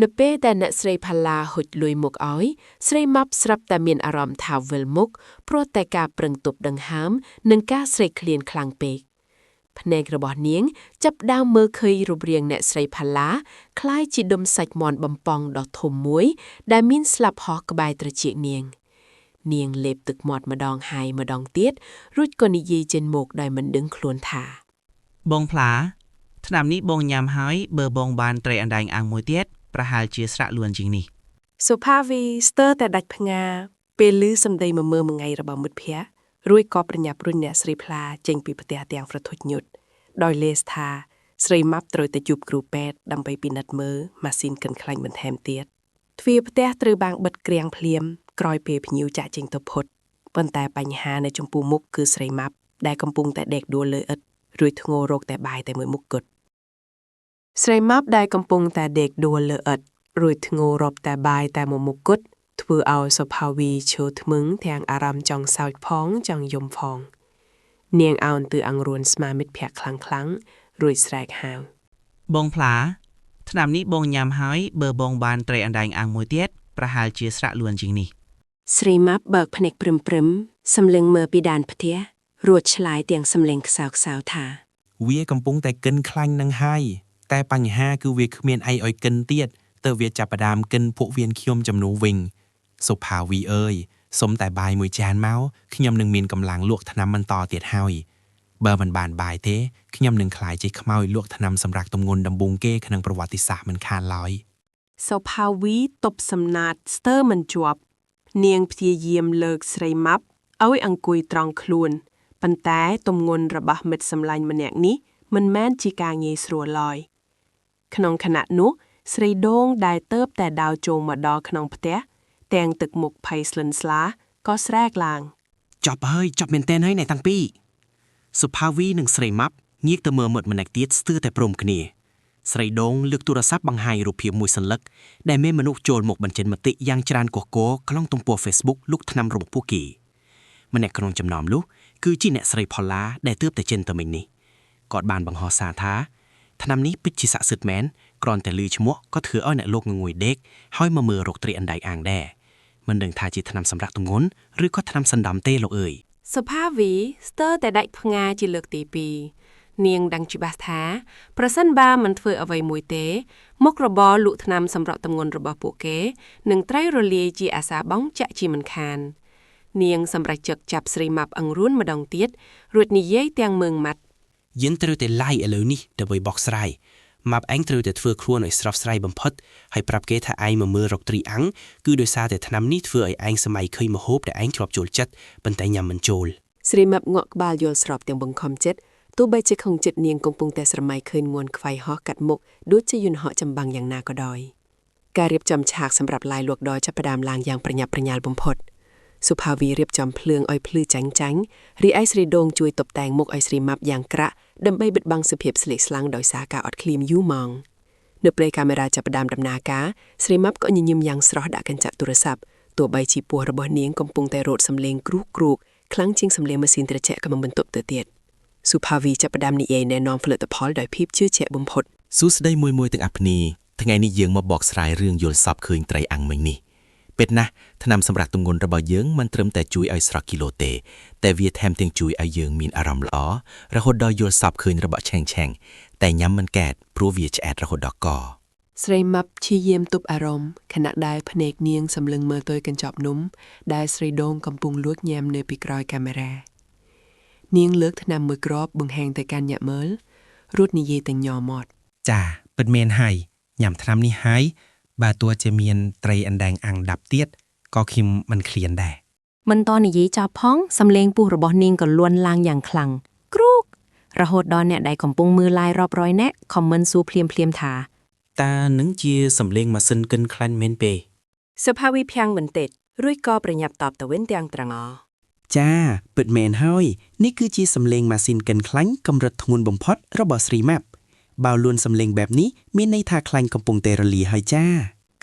នៅពេលដែលអ្នកស្រីផល្លាហុចលុយមុខឲ្យស្រីម៉ាប់ស្រាប់តែមានអារម្មណ៍ថាវិលមុខព្រោះតែការប្រឹងទប់ដង្ហើមនិងការស្រេកឃ្លានខ្លាំងពេកភ្នែករបស់នាងចាប់ដើមមើលឃើញរូបរាងអ្នកស្រីផល្លាคล้ายជាដុំសាច់មាន់បំប៉ង់ដ៏ធំមួយដែលមានស្លាបហោះក្បែរត្រចៀកនាងលេបទឹកមាត់ម្ដងហើយម្ដងទៀតរួចក៏និយាយចេញមកដោយមិនដឹងខ្លួនថា បងផ្លាថ្នាំនេះបងញ៉ាំហើយបើបងបានត្រីអណ្ដែងអាំងមួយទៀតប្រហែលជាស្រាក់លួនជាងនេះ សុភាវីស្ទើរតែដាច់ផ្ងាពេលឮសម្ដីមួយថ្ងៃរបស់មិត្តភ័ក្តិរួចក៏ប្រញាប់រុញអ្នកស្រីផ្លាចេញពីផ្ទះទាំងប្រធុញញុតដោយលេសថាស្រីម៉ាប់ត្រូវតែជួបគ្រូពេទ្យដើម្បីពិនិត្យមើលម៉ាស៊ីនកិនខ្លាញ់បន្ថែមទៀតទ្វារផ្ទះត្រូវបានបិទគ្រាំងភ្លាមក្រោយពេលភ្ញៀវចាក់ចេញទៅផុតប៉ុន្តែបញ្ហានៅចំពោះមុខគឺស្រីម៉ាប់ដែលកំពុងតែដេកដួលលើឥដ្ឋរួចធ្ងររកតែបាយតែមួយមុខគត់ស្រីម៉ាប់ដែលកំពុងតែដេកដួលលើឥដ្ឋរួចធ្ងររកតែបាយតែមួយមុខគត់ធ្វើឲ្យសុភាវីឈរធ្មឹងទាំងអារម្មណ៍ចង់សើចផងចង់យំផងនាងអោនទៅអង្រួនស្មាមិត្តភ័ក្តិខ្លាំងរួចស្រែកហៅ បងផ្លាថ្នាំនេះបងញ៉ាំហើយបើបងបានត្រីអណ្ដែងអាំងមួយទៀតប្រហែលជាស្រាក់លួនជាងនេះ ស្រីម៉ាប់បើកភ្នែកព្រឹមសម្លឹងមើលពីដានផ្ទះរួចឆ្លើយទាំងសម្លេងខ្សោៗថា វាកំពុងតែកិនខ្លាញ់នឹងហើយតែបញ្ហាគឺវាគ្មានអីឲ្យកិនទៀតទើបវាចាប់ផ្ដើមកិនពួកវៀនខ្ញុំចំនួនវិញសុភាវីអើយសុំតែបាយមួយចានមកខ្ញុំនឹងមានកម្លាំងលក់ថ្នាំបន្តទៀតហើយ បើមិនបានបាយទេខ្ញុំនឹងខ្លាយជាខ្មោចលក់ថ្នាំសម្រាប់ទំងន់ដំបូងគេក្នុងប្រវត្តិសាស្ត្រមិនខានឡើយ សុភាវីតបសំណាតស្ទើរមិនជាប់នាងព្យាយាមលើកស្រីម៉ាប់ឲ្យអង្គុយត្រង់ខ្លួនប៉ុន្តែទំងន់របស់មិត្តសម្លាញ់ម្នាក់នេះមិនមែនជាការងាយស្រួលឡើយក្នុងខណៈនោះស្រីដងដែលទៅតែដើរចូលមកដល់ក្នុងផ្ទះទាំងទឹកមុខភ័យស្លិនស្លាក៏ស្រែកឡើង ចប់មែនតើហើយអ្នកទាំងពីរសុភាវីនិងស្រីម៉ាប់ងាកទៅមើលមិត្តម្នាក់ទៀតស្ទើរតែព្រមគ្នាស្រីដងលើកទូរស័ព្ទបង្ហាញរូបភាពមួយសន្លឹកដែលមានមនុស្សចូលមកបញ្ចេញមតិយ៉ាងច្រើនកុះកក្នុងទំព័រ Facebook លុកថ្នាំរបស់ពួកគេម្នាក់ក្នុងចំណោមនោះគឺជាអ្នកស្រីផល្លាដែលទើបតែចេញទៅមិញនេះគាត់បានបង្ហោះសារថាថ្នាំនេះពិតជាស័ក្តិសិទ្ធិមែនគ្រាន់តែឮឈ្មោះក៏ធ្វើឲ្យអ្នកលោកងងុយដេកហើយមកមើលរកត្រីអណ្ដែកអាងដែរមិនដឹងថាជាថ្នាំសម្រាប់ទម្ងន់ឬក៏ថ្នាំសណ្ដំទេលោកអើយ សុភាវីស្ទើរតែដាច់ផ្ងាជាលើកទី2នាងដឹងច្បាស់ថាប្រសិនបើមិនធ្វើអ្វីមួយទេមុខរបរលក់ថ្នាំសម្រាប់ទម្ងន់របស់ពួកគេនឹងត្រូវរលាយជាអាសាបង់ចាក់ជាមិនខាននាងសម្រេចចាប់ស្រីម៉ាប់អង្រួនម្ដងទៀតរួចនិយាយទាំងមើងម៉ាត់ យើងត្រូវតែឡាយឥឡូវនេះដើម្បីបកស្រាយម៉ាប់ឯងត្រូវតែធ្វើខ្លួនឲ្យស្រស់ស្រាយបំផុតហើយប្រាប់គេថាឯងមកមើលរកត្រីអាំងគឺដោយសារតែថ្នាំនេះធ្វើឲ្យឯងសម័យឃើញម្ហូបដែលឯងធ្លាប់ចូលចិត្តប៉ុន្តែញ៉ាំមិនចូល ស្រីម៉ាប់ងក់ក្បាលយល់ស្របទាំងបង្ខំចិត្តទោះបីជាក្នុងចិត្តនាងកំពុងតែស្រមៃឃើញងួនខ្វាយហោះកាត់មុខដូចជាយន្តហោះចម្បាំងយ៉ាងណាក៏ដោយការរៀបចំឆាកសម្រាប់ឡាយលក់ដយចាប់ផ្ដើមឡើងយ៉ាងប្រញាប់ប្រញាល់បំផុតសុភាវីរៀបចំភ្លើងឲ្យភ្លឺចាញ់ចាញ់រីឯស្រីដងជួយតុបតែងមុខឲ្យស្រីម៉ាប់យ៉ាងក្រាក់ដើម្បីបិទបាំងសភាពស្លេកស្លាំងដោយសារការអត់ឃ្លាមយូរម៉ោងនៅពេលកាមេរ៉ាចាប់ផ្ដើមដំណើរការស្រីម៉ាប់ក៏ញញឹមយ៉ាងស្រស់ដាក់កញ្ចក់ទូរស័ព្ទទោះបីជាពោះរបស់នាងកំពុងតែរត់សំឡេងគ្រូកខ្លាំងជាងសំឡេងម៉ាស៊ីនត្រជាក់កំពុងបន្ទប់ទៅទៀតសុភាវីចាប់ផ្ដើមនិយាយណែនាំផលិតផលដោយភាពជឿជាក់បំផុត សួស្ដីមួយទាំងអស់គ្នាថ្ងៃនេះយើងមកបកស្រាយរឿងយល់សប្តិឃើញត្រីអាំងមិញនេះពិតណាស់ថ្នាំសម្រាប់ទម្ងន់របស់យើងមិនត្រឹមតែជួយឲ្យស្រស់គីឡូទេតែវាថែមទាំងជួយឲ្យយើងមានអារម្មណ៍ល្អរហូតដល់យល់សប្តិឃើញរបស់ឆេងតែញ៉ាំមិនកើតព្រោះវាឆ្អែតរហូតដល់ក ស្រីម៉ាប់ព្យាយាមទប់អារម្មណ៍ខណៈដែលភ្នែកនាងសម្លឹងមើលទៅកញ្ចប់នំដែលស្រីដងកំពុងលួចញ៉ាំនៅពីក្រោយកាមេរ៉ានាងលើកថ្នាំមួយគ្រាប់បង្ហាញទៅកាន់អ្នកមើលរួចនិយាយទាំងញ័រមាត់ ចាពិតមែនហើយញ៉ាំថ្នាំនេះហើយបើទោះជាមានត្រីអណ្ដែងអាំងដាប់ទៀតក៏ខ្ញុំមិនឃ្លានដែរ មិនតនិយាយចោលផងសំឡេងពុះរបស់នាងក៏លួនឡើងយ៉ាងខ្លាំងគ្រូករហូតដល់អ្នកដែលកំពុងមើល live រាប់រយនាក់ខមមិនសួរភ្លាមថា តើនឹងជាសំឡេងម៉ាស៊ីនកិនខ្លាញ់មែនពេ សុភាវីភាំងបន្តិចរួចក៏ប្រញាប់តបទៅវិញទាំងត្រង់អ ចាពិតមែនហើយនេះគឺជាសំឡេងម៉ាស៊ីនកិនខ្លាញ់កម្រិតធ្ងន់បំផុតរបស់ស្រីម៉ាប់បើលួនសំឡេងបែបនេះមានន័យថាខ្លាញ់កំពុងតែរលាយហើយចា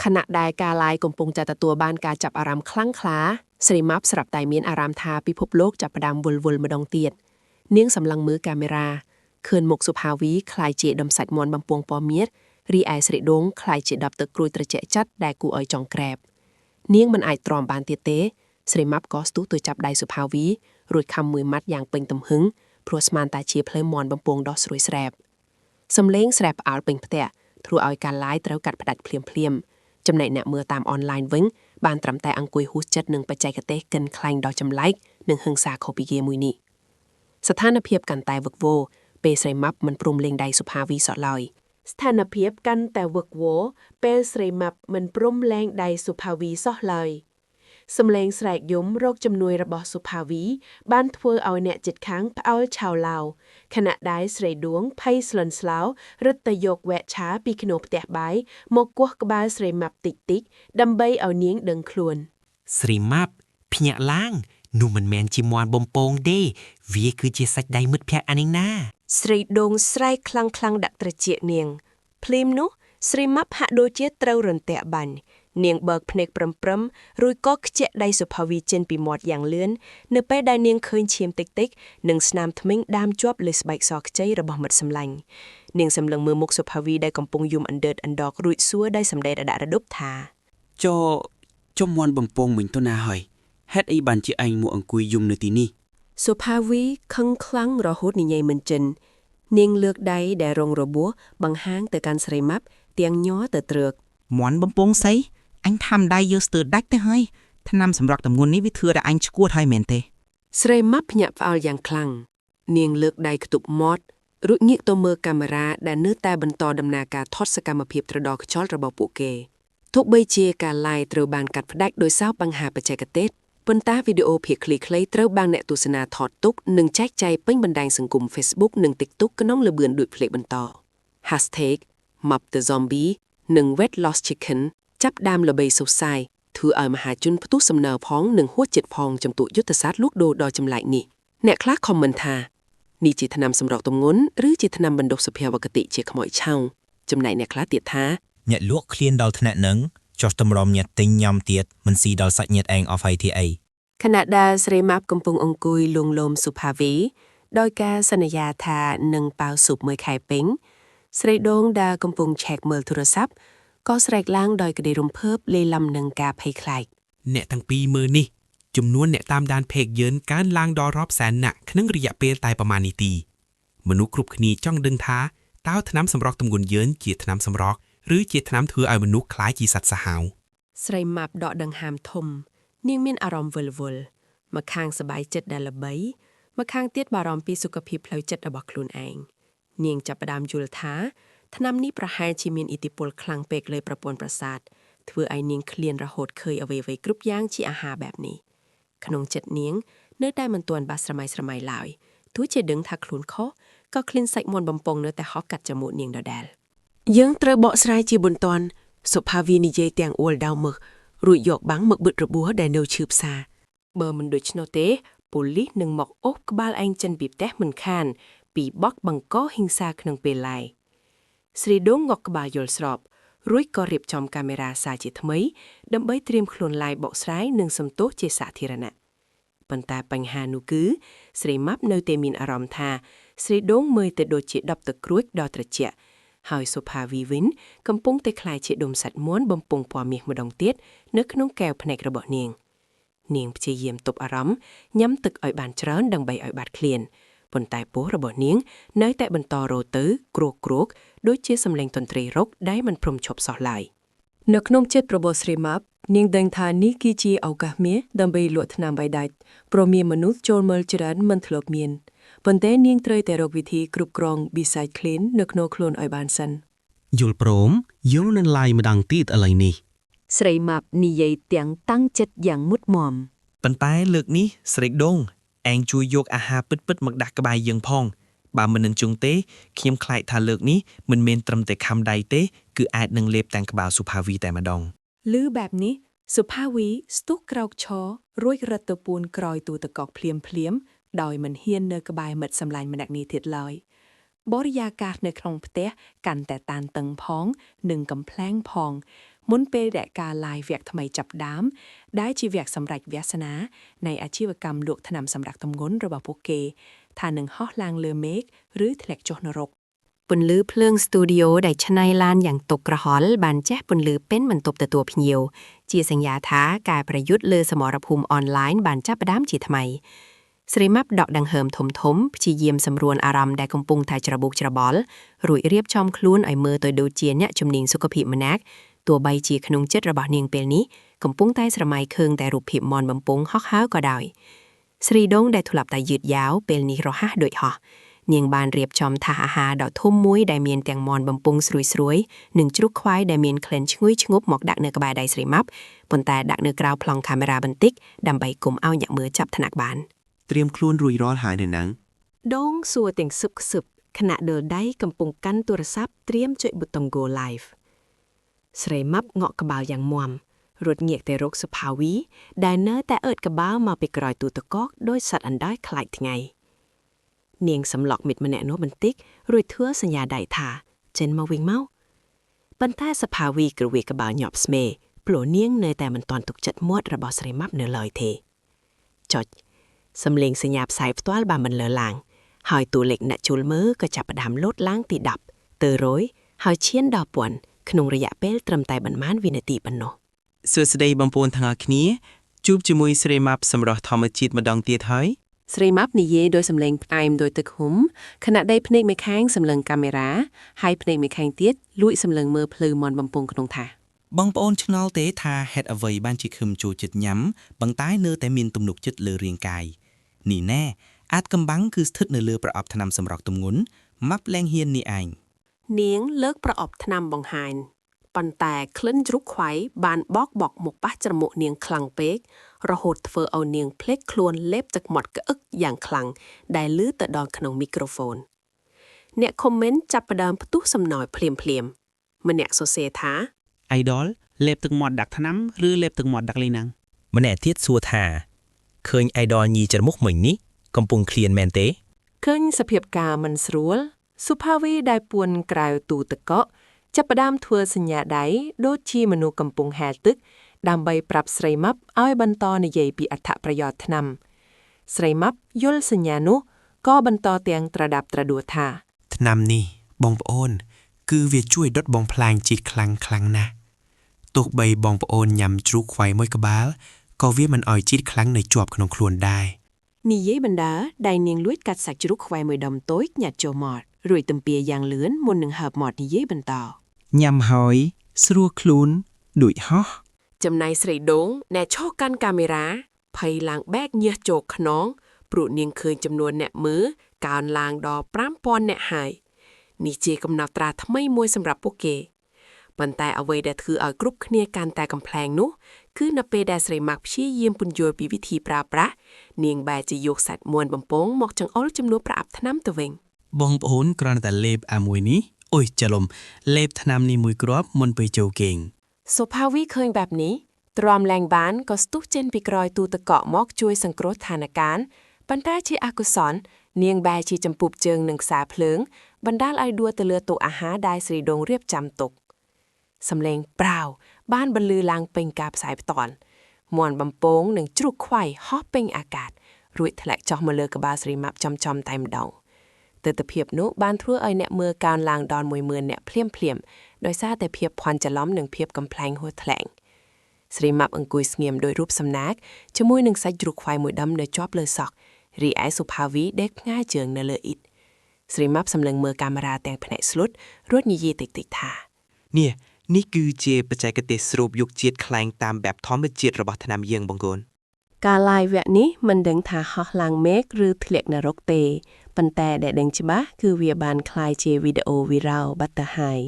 ខណៈដែលការ live កំពុងតែទទួលបានការចាប់អារម្មណ៍ខ្លាំងក្លាស្រីម៉ាប់ស្រាប់តែមានអារម្មណ៍ថាពិភពលោកចាប់ផ្ដើមវល់ម្ដងទៀតនាងសម្លឹងមើលកាមេរ៉ាឃើញមុខសុភាវីคล้ายជាដុំសាច់មាន់បំពង់ពណ៌មាសរីឯស្រីដងคล้ายជាដបទឹកក្រួយត្រជាក់ចាត់ដែលគួរឲ្យចង់ក្រែបនាងមិនអាចទ្រាំបានទៀតទេស្រីម៉ាប់ក៏ស្ទុះទៅចាប់ដៃសុភាវីរួចខំមួយម៉ាត់យ៉ាងពេញទំហឹងព្រោះស្មានតែជាភ្លើមាន់បំពង់ដោះស្រួយស្រែបសំឡេងស្រែបផ្អើលពេញផ្ទះធ្វើឲ្យការ live ត្រូវកាត់ផ្ដាច់ភ្លាមចំណែកអ្នកមើលតាមអនឡាញវិញបានត្រឹមតែអង្គុយហួសចិត្តនឹងបច្ចេកទេសកិនខ្លាញ់ដល់ចម្លែកនិងហិង្សាខុសពីគេមួយនេះស្ថានភាពកាន់តែវឹកវរពេលស្រីម៉ាប់មិនព្រមលេងដៃសុភាវីសោះឡើយស្ថានភាពកាន់តែវឹកវរពេលស្រីម៉ាប់មិនព្រមលេងដៃសុភាវីសោះឡើយសំឡេងស្រែកយំរកជំនួយរបស់សុភាវីបានធ្វើឲ្យអ្នកជិតខាងផ្អើលឆៅឡៅខណៈដែលស្រីដួងភ័យស្លន់ស្លោរឹតតែយកវែកឆាពីក្នុងផ្ទះបាយមកគោះក្បាលស្រីម៉ាប់តិចដើម្បីឲ្យនាងដឹងខ្លួន ស្រីម៉ាប់ភ្ញាក់ឡើងនោះមិនមែនជាមាន់បំពងទេវាគឺជាសាច់ដៃមិត្តភក្តិអានេះណា ស្រីដងស្រែកខ្លាំងដាក់ត្រចៀកនាងភ្លាមនោះស្រីម៉ាប់ហាក់ដូចជាត្រូវរន្ទះបាញ់នាងបើកភ្នែកព្រឹមរួចក៏ខ្ជាក់ដៃសុភាវីចេញពីមាត់យ៉ាងលឿននៅពេលដែលនាងឃើញឈាមតិចនិងស្នាមធ្មេញដាមជាប់លើស្បែកសខ្ចីរបស់មិត្តសម្លាញ់នាងសម្លឹងមើលមុខសុភាវីដែលកំពុងយំអណ្ដើតអណ្ដករួចសួរដោយសម្ដីរដាក់រដប់ថា ចុំមាន់បំពងមិញទៅណាហើយហេតុអីបានជាឯងមកអង្គុយយំនៅទីនេះ សុភាវីខឹងខ្លាំងរហូតនិយាយមិនចិននាងលើកដៃដែលរងរបួសបង្ហាញទៅកាន់ស្រីម៉ាប់ទាំងញ័រទៅត្រឹក មាន់បំពងស្អីអញធ្វើដៃយកស្ទើរដាច់ទៅហើយថ្នាំសម្រាប់ទម្ងន់នេះវាធ្វើឲ្យអញឈួតហើយមែនទេ ស្រីម៉ាប់ភ្ញាក់ផ្អើលយ៉ាងខ្លាំង នាងលើកដៃខ្ទប់មាត់រួចងាកទៅមើលកាមេរ៉ាដែលនៅតែបន្តដំណើរការថតសកម្មភាពត្រដោកខ្យល់របស់ពួកគេទោះបីជាការ live ត្រូវបានកាត់ផ្តាច់ដោយសារបញ្ហាបច្ចេកទេសប៉ុន្តែវីដេអូភាពខ្លីៗត្រូវបានអ្នកទស្សនាថតទុកនិងចែកចាយពេញបណ្ដាញសង្គម Facebook និង TikTok ក្នុងល្បឿនដូចភ្លេចបន្ត #MapTheZombie និង Wet Lost Chicken ចាប់ដើមល្បីសុសសាយធ្វើឲ្យមហាជនផ្ទុះសំណើផងនិងហួចចិត្តផងចំពោះយុទ្ធសាស្ត្រលួចដូរដ៏ចម្លែកនេះអ្នកខ្លះ comment ថានេះជាថ្នាំសម្រក់ទម្ងន់ឬជាថ្នាំបណ្ដុះសុភមង្គលជាខ្មោចឆោងចំណែកអ្នកខ្លះទៀតថា អ្នកលក់ឃ្លានដល់ថ្នាក់នឹងចុះតម្រាំញាត់ទិញញ៉ាំទៀតមិនស៊ីដល់សាច់ញាត់ឯងអស់ហើយទីអី ខណៈដែលស្រីម៉ាប់កំពុងអង្គុយលួងលោមសុផាវីដោយការសន្យាថានឹងប៉ាវស៊ុបមួយខែពេញស្រីដងដែលកំពុងឆែកមើលទូរស័ព្ទក៏ស្រែកឡើងដោយក្តីរំភើបលាយឡំនឹងការភ័យខ្លាច អ្នកទាំងពីរមើលនេះចំនួនអ្នកតាមដានเพจយើងកើនឡើងដល់រាប់សែននាក់ក្នុងរយៈពេលតែប្រមាណនាទីមនុស្សគ្រប់គ្នាចង់ដឹងថាតើថ្នាំសម្រក់ទម្ងន់យើងជាថ្នាំសម្រក់ឬជាថ្នាំធ្វើឲ្យមនុស្សខ្លាចជាសត្វសាហាវ ស្រីម៉ាប់ដកដង្ហើមធំនាងមានអារម្មណ៍វិលវល់មកខាងសប្បាយចិត្តដែលល្បីមកខាងទៀតបារម្ភពីសុខភាពផ្លូវចិត្តរបស់ខ្លួនឯងនាងចាប់ផ្ដើមយល់ថាថ្នាំនេះប្រហែលជាមានឥទ្ធិពលខ្លាំងពេកលើប្រព័ន្ធប្រសាទធ្វើឲ្យនាងឃ្លានរហូតឃើញអ្វីៗគ្រប់យ៉ាងជាអាហារបែបនេះក្នុងចិត្តនាងនៅតែមិនទាន់បាសស្រមៃស្រមៃឡើយទោះជាដឹងថាខ្លួនខុសក៏ឃ្លានសាច់មាន់បំពង់នៅតែហោះកាត់ចมูกនាងដដែលយើងត្រូវបកស្រាយជាបន្ទាន់សុផាវីនិយាយទាំងអួលដៅមឹករួចយកបាំងមកបិទរបួសដែលនៅឈឺផ្សាបើមិនដូច្នោះទេប៉ូលីសនឹងមកអូសក្បាលឯងចិនពីផ្ទះមិនខានពីបកបង្កហិង្សាក្នុងពេលឡាយស្រីដងងក់ក្បាលយល់ស្របរួចក៏រៀបចំកាមេរ៉ាសារជាថ្មីដើម្បីត្រៀមខ្លួនឡាយបកស្រាយនិងសំទោសជាសាធារណៈប៉ុន្តែបញ្ហានោះគឺស្រីម៉ាប់នៅតែមានអារម្មណ៍ថាស្រីដងមើលទៅដូចជាដប់ទឹកក្រួចដ៏ត្រជាក់ហើយសុផាវីវិនកំពុងតែคล้ายជាដុំសាច់មាន់បំពង់ពណ៌មាសម្ដងទៀតនៅក្នុងកែវភ្នែករបស់នាងព្យាយាមទប់អារម្មណ៍ញ៉ាំទឹកឲ្យបានច្រើនដើម្បីឲ្យបាត់ឃ្លានប៉ុន្តែពោះរបស់នាងនៅតែបន្តរោទៅគ្រោកដូចជាសំឡេងតន្ត្រីរ៉ុកដែលមិនព្រមឈប់សោះឡើយនៅក្នុងចិត្តរបស់ស្រីម៉ាប់នាងដឹងថានេះគឺជាឱកាសមាសដើម្បីលក់ថ្នាំបាយដាច់ព្រមមានមនុស្សចូលមើលច្រើនមិនធ្លាប់មានប៉ុន្តែនាងត្រូវតែរកវិធីគ្រប់គ្រងប៊ីសាច់ឃ្លាននៅក្នុងខ្លួនឲ្យបានសិន យល់ព្រមយល់នឹងឡាយម្ដងទៀតឥឡូវនេះ ស្រីម៉ាប់និយាយទាំងតាំងចិត្តយ៉ាងមុតមម ប៉ុន្តែលើកនេះស្រេកដងឯងជួយយកអាហារពិតៗមកដាក់ក្បែរយើងផងបើមិននឹងជុងទេខ្ញុំខ្លាចថាលើកនេះមិនមែនត្រឹមតែខំដៃទេគឺអាចនឹងលេបទាំងក្បាលសុផាវីតែម្ដង លឺបែបនេះសុផាវីស្ទុះក្រោកឈររួចរត់ទៅពួនក្រោយទូទឹកកកភ្លាមដោយមិនហ៊ាននៅក្បែរមិត្តសម្លាញ់ម្នាក់នេះទៀតឡើយបរិយាកាសនៅក្នុងផ្ទះកាន់តែតានតឹងផងនិងកំប្លែងផងមុនពេលដែលការ live វគ្គថ្មីចាប់ផ្ដើមដែលជាវគ្គសម្រេចវាសនានៃអាជីវកម្មលក់ថ្នាំសម្រាប់ទម្ងន់របស់ពួកគេថានឹងហោះឡើងលើមេឃឬធ្លាក់ចុះនរកពន្លឺភ្លើងស្ទូឌីយោដែលឆ្នៃឡានយ៉ាងតុកក្រហល់បានជះពន្លឺពេញបន្ទប់ទទួលភ្ញៀវជាសញ្ញាថាការប្រយុទ្ធលើសមរភូមិអនឡាញបានចាប់ផ្ដើមជាថ្មីស្រីម៉ាប់ដកដង្ហើមធំព្យាយាមសម្រួលអារម្មណ៍ដែលកំពុងតែច្របូកច្របល់រួចរៀបចំខ្លួនឲ្យមើលទៅដូចជាអ្នកជំនាញសុខភាពម្នាក់ទោះបីជាក្នុងចិត្តរបស់នាងពេលនេះកំពុងតែស្រមៃឃើញតែរូបភាពមន់បំពង់ហោះហើរក៏ដោយស្រីដងដែលធ្លាប់តែយឺតយ៉ាវពេលនេះរហ័សដូចហោះនាងបានរៀបចំថាសអាហារដ៏ធំមួយដែលមានទាំងមន់បំពង់ស្រួយនិងជ្រូកខ្វាយដែលមានក្លិនឈ្ងុយឈ្ងប់មកដាក់នៅក្បែរដៃស្រីម៉ាប់ប៉ុន្តែដាក់នៅក្រៅប្លង់កាមេរ៉ាបន្តិចដើម្បីកុំឲ្យអ្នកមើលចាប់ថ្នាក់បានត្រៀមខ្លួនរួចរាល់ហើយនៅហ្នឹង ដងសួរទាំងសឹបខ្សឹបខណៈដលដៃកំពុងកាន់ទូរស័ព្ទត្រៀមចុចប៊ូតុង Go Live ស្រីម៉ាប់ងក់ក្បាលយ៉ាងមាំរត់ងាកទៅរកសុផាវីដែលនៅតែអើតក្បាលមកពីក្រោយទូទឹកកកដោយសត្វអណ្ដើកខ្លាចថ្ងៃនាងសម្លក់មិត្តម្នាក់នោះបន្តិចរួចធ្វើសញ្ញាដៃថាចេញមកវិញមកប៉ុន្តែសុផាវីក្រវីក្បាលញាប់ស្មេព្រោះនាងនៅតែមិនទាន់ទុកចិត្តមាត់របស់ស្រីម៉ាប់នៅឡើយទេចុចសំឡេងសញ្ញាផ្សាយផ្ទាល់បានបន្លឺឡើងហើយតួលេខអ្នកជួលមើលក៏ចាប់ផ្ដើមលោតឡើងពី10ទៅ100ហើយឈានដល់ពាន់ក្នុងរយៈពេលត្រឹមតែប៉ុន្មានវិនាទីប៉ុណ្ណោះ សួស្តីបងប្អូនទាំងអស់គ្នាជួបជាមួយស្រីម៉ាប់សម្រាប់ធម្មជាតិម្ដងទៀតហើយ ស្រីម៉ាប់និយាយដោយសំឡេងផ្អែមដោយទឹកហុំខណៈដែលភ្នែកម្ខាងសម្លឹងកាមេរ៉ាហើយភ្នែកម្ខាងទៀតលួចសម្លឹងមើលភ្លឺមន់បំពង់ក្នុងថាស បងប្អូនឆ្ងល់ទេថាហេតុអ្វីបានជាខឹមចូលចិត្តញ៉ាំប៉ុន្តែនៅតែមានទំនុកចិត្តលើរាងកាយនេះណែ អាចកំបាំងគឺស្ថិតនៅលើប្រអប់ថ្នាំសម្រក់ទម្ងន់ម៉ាប់លែងហ៊ាននេះឯង នាងលើកប្រអប់ថ្នាំបង្ហាញប៉ុន្តែក្លិនជ្រូកខ្វៃបានបកមកប៉ះច្រមុះនាងខ្លាំងពេករហូតធ្វើឲ្យនាងភ្លេចខ្លួនលេបទឹកមាត់ក្អឹកយ៉ាងខ្លាំងដែលឮទៅដល់ក្នុងមីក្រូហ្វូនអ្នកខមមិនចាប់ផ្ដើមផ្ទុះសំណោយភ្លាមម្នាក់សរសេរថា Idol លេបទឹកមាត់ដាក់ថ្នាំឬលេបទឹកមាត់ដាក់លីណាំង ម្នាក់ទៀតសួរថាឃើញ idol ញីច្រមុះមិញនេះកំពុងឃ្លានមែនទេ ឃើញសភាពការមិនស្រួលសុភាវីដែលពួនក្រៅទូទឹកកកចាប់ផ្ដើមធ្វើសញ្ញាដៃដូចជាមនុស្សកំពុងហែលទឹកដើម្បីប្រាប់ស្រីម៉ាប់ឲ្យបន្តនិយាយពីអត្ថប្រយោជន៍ថ្នាំស្រីម៉ាប់យល់សញ្ញានោះក៏បន្តទាំងត្រដាប់ត្រដួលថា ថ្នាំនេះបងប្អូនគឺវាជួយដុតបងផ្លាញជាតិខ្លាំងណាស់ទោះបីបងប្អូនញ៉ាំជ្រូកខ្វៃមួយក្បាលក៏វាមិនឲ្យជាតិខ្លាំងនៅជាប់ក្នុងខ្លួនដែរ និយាយបណ្ដាដែលនាងលួចកាត់សាច់ជ្រូកខ្វែមួយដុំតូចញ៉ាត់ចូលមាត់រួចទំពាយ៉ាងលឿនមុននឹងហើបមាត់និយាយបន្ត ញ៉ាំហើយស្រួលខ្លួនដូចហោះ ចំណែកស្រីដូងអ្នកឈរកាន់កាមេរ៉ាភ័យឡើងបែកញើសចូលខ្នងព្រោះនាងឃើញចំនួនអ្នកមើលកើនឡើងដល់ 5,000 អ្នកហើយនេះជាកំណត់ត្រាថ្មីមួយសម្រាប់ពួកគេប៉ុន្តែអ្វីដែលធ្វើឲ្យគ្រប់គ្នាកាន់តែកំ pl ែងនោះគឺនៅពេលដែលស្រីម៉ាក់ព្យាយាមពន្យល់ពីវិធីប្រើប្រាស់នាងបែរជាយកសាច់មួនបំពងមកចង្អុលចំនួនប្រអប់ថ្នាំទៅវិញ បងប្អូនគ្រាន់តែលេបអាមួយនេះអូយច្រឡំលេបថ្នាំនេះមួយគ្រាប់មុនពេលចូលគេង សុភាវីឃើញបែបនេះទ្រាំលែងបានក៏ស្ទុះចេញពីក្រោយទូទឹកកកមកជួយសង្គ្រោះស្ថានភាពប៉ុន្តែជាអកុសលនាងបែរជាចំពុបជើងនឹងខ្សែភ្លើងបណ្ដាលឲ្យដួលទៅលើតុអាហារដែលស្រីដងរៀបចំទុកសំឡេងប្រាវបានបន្លឺឡើងពេញការផ្សាយផ្ទាល់មួនបំពងនិងជ្រូកខ្វៃហោះពេញអាកាសរួចធ្លាក់ចុះមកលើក្បាលស្រីម៉ាប់ចំតែម្ដងទិដ្ឋភាពនោះបានធ្វើឲ្យអ្នកមើលកើនឡើងដល់ 10,000 អ្នកភ្លាមដោយសារតែភាពភ័ន្តច្រឡំនិងភាពកំប្លែងហួសថ្លែងស្រីម៉ាប់អង្គុយស្ងៀមដោយរូបសំណាកជាមួយនឹងសាច់ជ្រូកខ្វៃមួយដុំនៅជាប់លើសក់រីឯសុភាវីដេកផ្ងាយជើងនៅលើអ៊ីតស្រីម៉ាប់សម្លឹងមើលកាមេរ៉ាទាំងភ្នែកស្លុតរួចនិយាយតិចៗថា នេះគឺជាបច្ចេកទេសស្រូបយកជាតិខ្លាញ់តាមបែបធម្មជាតិរបស់ថ្នាំយើងបងប្អូន ការ live វគ្គនេះមិនដឹងថាហោះឡើងមេឃឬធ្លាក់នរកទេប៉ុន្តែដែលដឹងច្បាស់គឺវាបានคล้ายជាវីដេអូ viral បាត់ទៅហើយ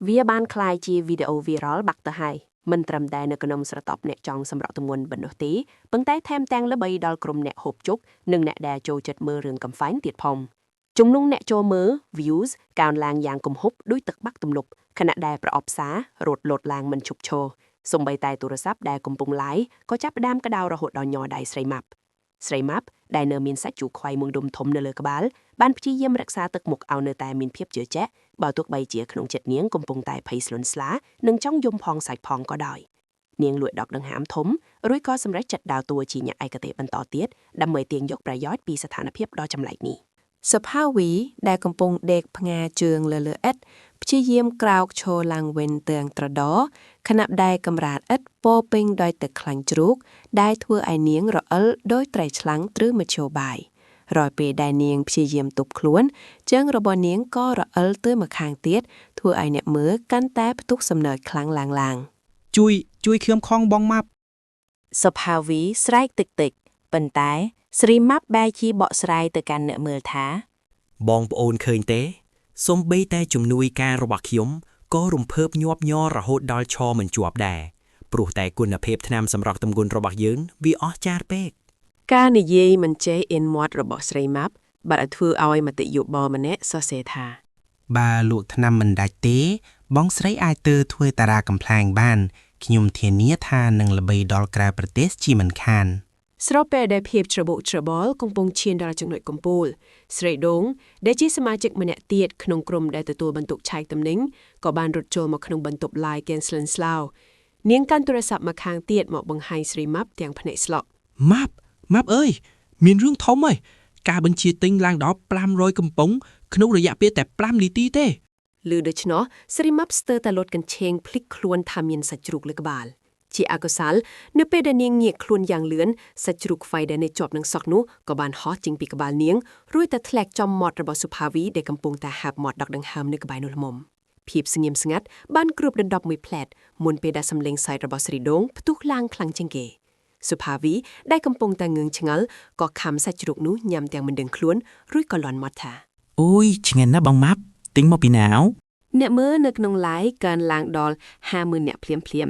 វាបានคล้ายជាវីដេអូ viral បាត់ទៅហើយមិនត្រឹមតែនៅក្នុងស្រទាប់អ្នកចង់សម្រក់ទម្ងន់ប៉ុណ្ណោះទេប៉ុន្តែថែមទាំងល្បីដល់ក្រុមអ្នកហូបជុកនិងអ្នកដែលចូលចិត្តមើលរឿងកំហ្វាញ់ទៀតផងជំនុំអ្នកចូលមើល views កើនឡើងយ៉ាងគំហុកដោយទឹកបាក់ទំនប់ខណៈដែលប្រអប់សាររត់លោតឡើងមិនឈប់ឈរសូម្បីតែទូរស័ព្ទដែលកំពុង live ក៏ចាប់ផ្ដើមកដោរហូតដល់ញ័រដៃស្រីម៉ាប់ដែលនៅមានសាច់ជ្រូកខ្វៃមួយដុំធំនៅលើក្បាលបានព្យាយាមរក្សាទឹកមុខឲ្យនៅតែមានភាពជឿជាក់បើទោះបីជាក្នុងចិត្តនាងកំពុងតែភ័យស្លន់ស្លានិងចង់យំផងសាច់ផងក៏ដោយនាងលួចដកដង្ហើមធំរួចក៏សម្រេចចិត្តដើរតួជាអ្នកឯកទេសបន្តទៀតដើម្បីទាញយកប្រយោជន៍ពីស្ថានភាពដ៏ចម្លែកនេះសុភាវីដែលកំពុងដេកផ្ងាជើងលើអ៊ិតព្យាយាមក្រោកឈរឡើងវិញទាំងត្រដខណៈដែលកម្រាលអ៊ិតពោពេញដោយទឹកខ្លាញ់ជ្រូកដែលធ្វើឲ្យនាងរអិលដោយត្រីឆ្លាំងទ្រឹមធ្យោបាយរយពេលដែលនាងព្យាយាមទប់ខ្លួនជើងរបស់នាងក៏រអិលទៅមកខាងទៀតធ្វើឲ្យអ្នកមើលកាន់តែផ្ទុះសំណើចខ្លាំងឡើងជួយខ្ញុំខំបងម៉ាប់ សុភាវីស្រែកតិចប៉ុន្តែស្រីម៉ាប់បែរជាបកស្រាយទៅកាន់អ្នកមើលថា បងប្អូនឃើញទេសូម្បីតែជំនួយការរបស់ខ្ញុំក៏រំភើបញាប់ញ័ររហូតដល់ឈរមិនជាប់ដែរព្រោះតែគុណភាពថ្នាំសម្រក់ទម្ងន់របស់យើងវាអស្ចារ្យពេក ការនិយាយមិនចេះអៀនមាត់របស់ស្រីម៉ាប់បានធ្វើឲ្យមតិយោបល់ម្នាក់សរសេរថា បើលក់ថ្នាំមិនដាច់ទេបងស្រីអាចទៅធ្វើតារាកំ pl ែងបានខ្ញុំធានាថានឹងល្បីដល់ក្រៅប្រទេសជាមិនខាន ស្របពេលដែលភាពច្របូកច្របល់កំពុងឈានដល់ចំណុចកំពូលស្រីដូងដែលជាសមាជិកម្នាក់ទៀតក្នុងក្រុមដែលទទួលបន្ទុកឆែកទំនិញក៏បានរត់ចូលមកក្នុងបន្ទប់ Live Cancel Slow នាងកាន់ទូរស័ព្ទមកខាងទៀតមកបង្ហាញស្រីម៉ាប់ទាំងភ្នែកស្លុក ម៉ាប់អើយមានរឿងធំហើយការបញ្ជាទិញឡើងដល់500កំប៉ុងក្នុងរយៈពេលតែ5នាទីទេ លឺដូច្នោះស្រីម៉ាប់ស្ទើរតែលត់កញ្ឆេងភ្លេចខ្លួនថាមានសាច់ជ្រូកលើក្បាលជាអកុសលនៅពេលដែលនាងងាកខ្លួនយ៉ាងលឿនសាច់ជ្រូកខ្វៃដែលនៅជាប់នឹងសក់នោះក៏បានហោះចេញពីក្បាលនាងរួចតែធ្លាក់ចំមាត់របស់សុភាវីដែលកំពុងតែហាប់មាត់ដកដង្ហើមនៅក្បែរនោះល្មមភាពស្ងៀមស្ងាត់បានគ្របដណ្ដប់មួយផ្លែតមុនពេលដែលសំឡេងសើចរបស់ស្រីដូងផ្ទុះឡើងខ្លាំងជាងគេ សុភាវីដែលកំពុងតែងឿងឆ្ងល់ក៏ខំសាច់ជ្រូកនោះញ៉ាំទាំងមិនដឹងខ្លួនរួចក៏លាន់មាត់ថា អូយឆ្ងាញ់ណាស់បងម៉ាប់ទិញមកពីណាវ អ្នកមើលនៅក្នុង live កើនឡើងដល់ 50,000 អ្នកភ្លាម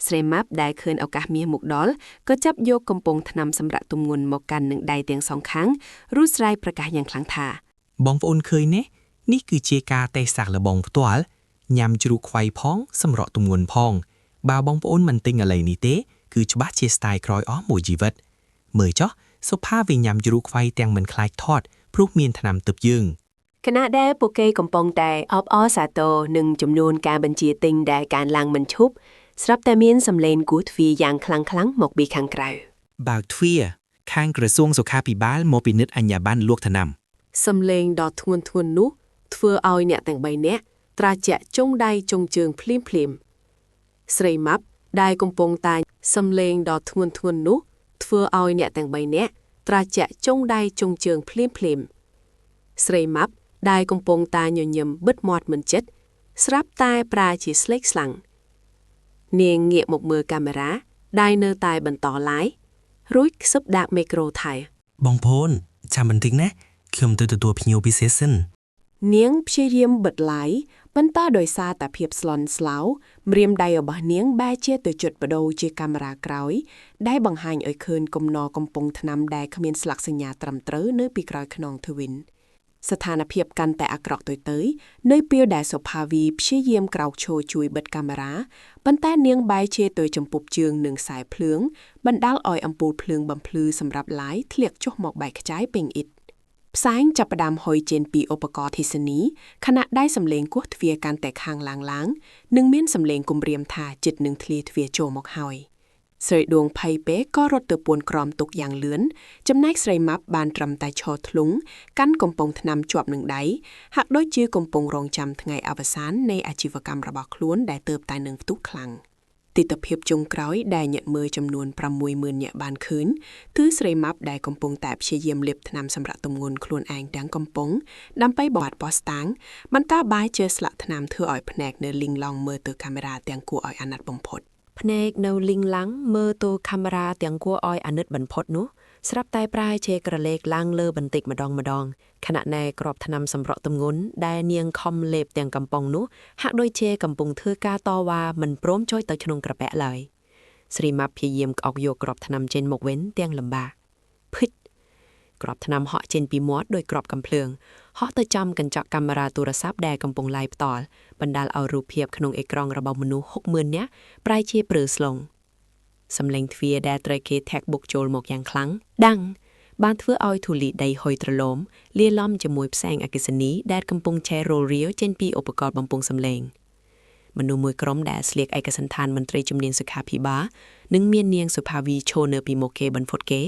ស្រីម៉ាប់ដែលឃើញឱកាសមាសមកដល់ក៏ចាប់យកកំប៉ុងថ្នាំសម្រាប់ទម្ងន់មកកាន់នឹងដៃទាំងសងខាងរួចស្រែកប្រកាសយ៉ាងខ្លាំងថា បងប្អូនឃើញទេនេះគឺជាការតេស្តសាកល្បងផ្ទាល់ញ៉ាំជ្រូកខ្វៃផងសម្រក់ទម្ងន់ផងបើបងប្អូនមិនទិញឥឡូវនេះទេគឺច្បាស់ជាស្ទាយក្រោយអស់មួយជីវិតមើលចុះសុផាវិញញ៉ាំជ្រូកខ្វៃទាំងមិនខ្លាចថត់ព្រោះមានថ្នាំទិព្វយើង ខណៈដែលពួកគេកំពុងតែអបអរសាទរនឹងចំនួនការបញ្ជាទិញដែលកើនឡើងមិនឈប់ស្រាប់តែមានសម្លេងគោះទ្វារយ៉ាងខ្លាំងមកពីខាងក្រៅ បើកទ្វារខាងក្រសួងសុខាភិបាលមកពិនិត្យអាជ្ញាប័ណ្ណលក់ថ្នាំ សម្លេងដ៏ធ្ងន់នោះធ្វើឲ្យអ្នកទាំង3នាក់ត្រាជាក់ចុងដៃចុងជើងភ្លាមស្រីម៉ាប់ដែលកំពុងតែសម្លេងដ៏ធ្ងន់នោះធ្វើឲ្យអ្នកទាំង3នាក់ត្រាជាក់ចុងដៃចុងជើងភ្លាមស្រីម៉ាប់ដែលកំពុងតែញញឹមបិទមាត់មិនជិតស្រាប់តែប្រើជាស្លេកស្លាំងនាងងាកមកមើលកាមេរ៉ាដែលនៅតែបន្ត live រួចខ្សឹបដាក់មីក្រូថៃ បងប្អូនចាំបន្តិចណាខ្ញុំទៅទទួលភ្ញៀវពិសេសសិន នាងព្យាយាមបិទ live ប៉ុន្តែដោយសារតែភាពស្លន់ស្លោម្រាមដៃរបស់នាងបែរជាទៅជិតបដូរជាកាមេរ៉ាក្រោយដែលបង្ហាញឲ្យឃើញគំនរកំពុងថ្នាំដែលគ្មានស្លាកសញ្ញាត្រឹមត្រូវនៅពីក្រោយខ្នងទ្វីន ស្ថានភាពកាន់តែអាក្រក់ទៅនៅពេលដែលសុផាវីព្យាយាមក្រោកឈរជួយបិទកាមេរ៉ាប៉ុន្តែនាងបែរជាទៅចំពប់ជើងនឹងខ្សែភ្លើងបណ្ដាលឲ្យអំពូលភ្លើងបំភ្លឺសម្រាប់ live ធ្លាក់ចុះមកបែកខ្ចាយពេញអ៊ីតផ្សែងចាប់ផ្ដើមហុយចេញពីឧបករណ៍ធីសនីខណៈដែលសម្លេងគោះទ្វារកាន់តែខាងឡើងនិងមានសម្លេងគំរាមថាចិត្តនឹងធ្លាទ្វារចូលមកហើយ ស្រីដួងភ័យពេកក៏រត់ទៅពួនក្រំទុកយ៉ាងលឿនចំណែកស្រីម៉ាប់បានត្រឹមតែឈរធ្លុងកាន់កំប៉ុងថ្នាំជាប់នឹងដៃហាក់ដូចជាកំពុងរងចាំថ្ងៃអវសាននៃអាជីវកម្មរបស់ខ្លួនដែលទើបតែនឹងផ្ទុះខ្លាំងទិដ្ឋភាពចុងក្រោយដែលអ្នកមើលចំនួន 60,000 នាក់បានឃើញគឺស្រីម៉ាប់ដែលកំពុងតែព្យាយាមលាបថ្នាំសម្រាប់ទម្ងន់ខ្លួនឯងទាំងកំប៉ុងដើម្បីបត់បោះស្តាំងបន្តបាយជាស្លាកថ្នាំធ្វើឲ្យភ្នែកនៅលីងឡង់មើលទៅកាមេរ៉ាទាំងគួរឲ្យអាណិតបំផុត ភ្នែកនៅលីងឡាំងមើលទៅកាមេរ៉ាទាំងគួរឲ្យអាណិតបំផុតនោះស្រាប់តែប្រែជាក្រឡេកឡើងលើបន្តិចម្ដងខណៈណែក្របថ្នាំសម្រក់ទម្ងន់ដែលនាងខំលេបទាំងកំប៉ុងនោះហាក់ដូចជាកំពុងធ្វើការតវ៉ាមិនព្រមចូលទៅក្នុងក្រពែឡើយស្រីម៉ាប់ព្យាយាមក្អកយកក្របថ្នាំចេញមកវិញទាំងលំបាកភិចក្របថ្នាំហក់ចេញពីមាត់ដោយក្របកំភ្លើងហក់ទៅចំកញ្ចក់កាមេរ៉ាទូរស័ព្ទដែលកំពុង live ផ្ទាល់បណ្ដាលឲ្យរូបភាពក្នុងអេក្រង់របស់មនុស្ស 60,000 នាក់ប្រែជាព្រឺស្លងសំឡេងទ្វារដែលត្រូវគេធាក់បុកចូលមកយ៉ាងខ្លាំងដាំងបានធ្វើឲ្យធូលីដីហុយត្រឡោមលាឡំជាមួយផ្សែងអគ្គិសនីដែលកំពុងឆេះរលរាវចេញពីឧបករណ៍បំពងសំឡេងមនុស្សមួយក្រុមដែលស្លៀកឯកសណ្ឋានមន្ត្រីជំនាញសុខាភិបាលនិងមាននាងសុផាវីឈរនៅពីមុខគេបន្ផុតគេ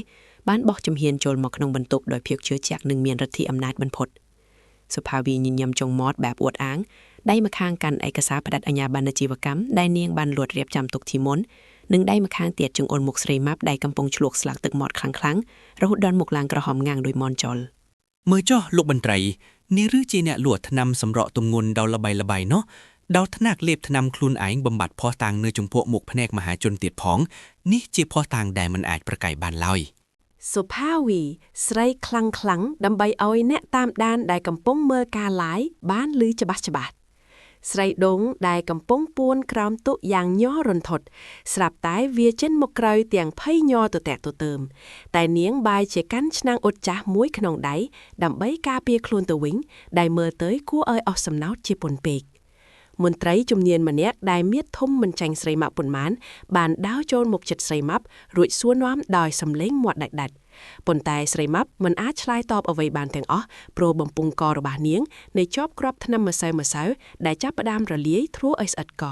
បានបោះជំហានចូលមកក្នុងបន្ទប់ដោយភាពជឿជាក់និងមានឫទ្ធិអំណាចបំផុតសុផាវីញញឹមចុងមាត់បែបអួតអាងដៃម្ខាងកាន់ឯកសារបដិអាជ្ញាប័ណ្ណអាជីវកម្មដែលនាងបានលួចរៀបចំទុកជាមុននិងដៃម្ខាងទៀតចង្អុលមុខស្រីម៉ាប់ដែលកំពុងឆ្លក់ស្លាកទឹកមាត់ខ្លាំងៗរហូតដល់មុខឡើងក្រហមងាំងដោយមន់ចល មើលចុះលោកបន្ត្រីនេះឬជាអ្នកលក់ថ្នាំសម្រក់ទម្ងន់ដល់ល្បីៗនោះដល់ថ្នាក់លេបថ្នាំខ្លួនឯងបំបត្តិភ័ស្តុតាងនៅចំពោះមុខភ្នែកមហាជនទៀតផងនេះជាភ័ស្តុតាងដែលមិនអាចប្រកែកបានឡើយ សុផាវីស្រីខ្លាំងដើម្បីឲ្យអ្នកតាមដានដែលកំពុងមើលការ live បានឮច្បាស់ស្រីដងដែលកំពុងពួនក្រោមតុយ៉ាងញ័ររន្ធត់ស្រាប់តែវាចេញមកក្រោយទាំងភ័យញ័រទៅតែតែនាងបាយជាកាន់ឆ្នាំងអ៊ុតចាស់មួយក្នុងដៃដើម្បីការពារខ្លួនទៅវិញដែលមើលទៅគួរឲ្យអស់សំណោតជាពន់ពេកមន្ត្រីជំនាញម្នាក់ដែលមៀតធំមិនចាញ់ស្រីម៉ាប់ប៉ុន្មានបានដាវចូលមកជិតស្រីម៉ាប់រួចសួរនាំដោយសំឡេងមាត់ដាច់ប៉ុន្តែស្រីម៉ាប់មិនអាចឆ្លើយតបអ្វីបានទាំងអស់ព្រោះបំពង់ករបស់នាងនៅជាប់គ្រាប់ថ្នាំម្សៅដែលចាប់ផ្ដើមរលាយធ្រួឲ្យស្អិតក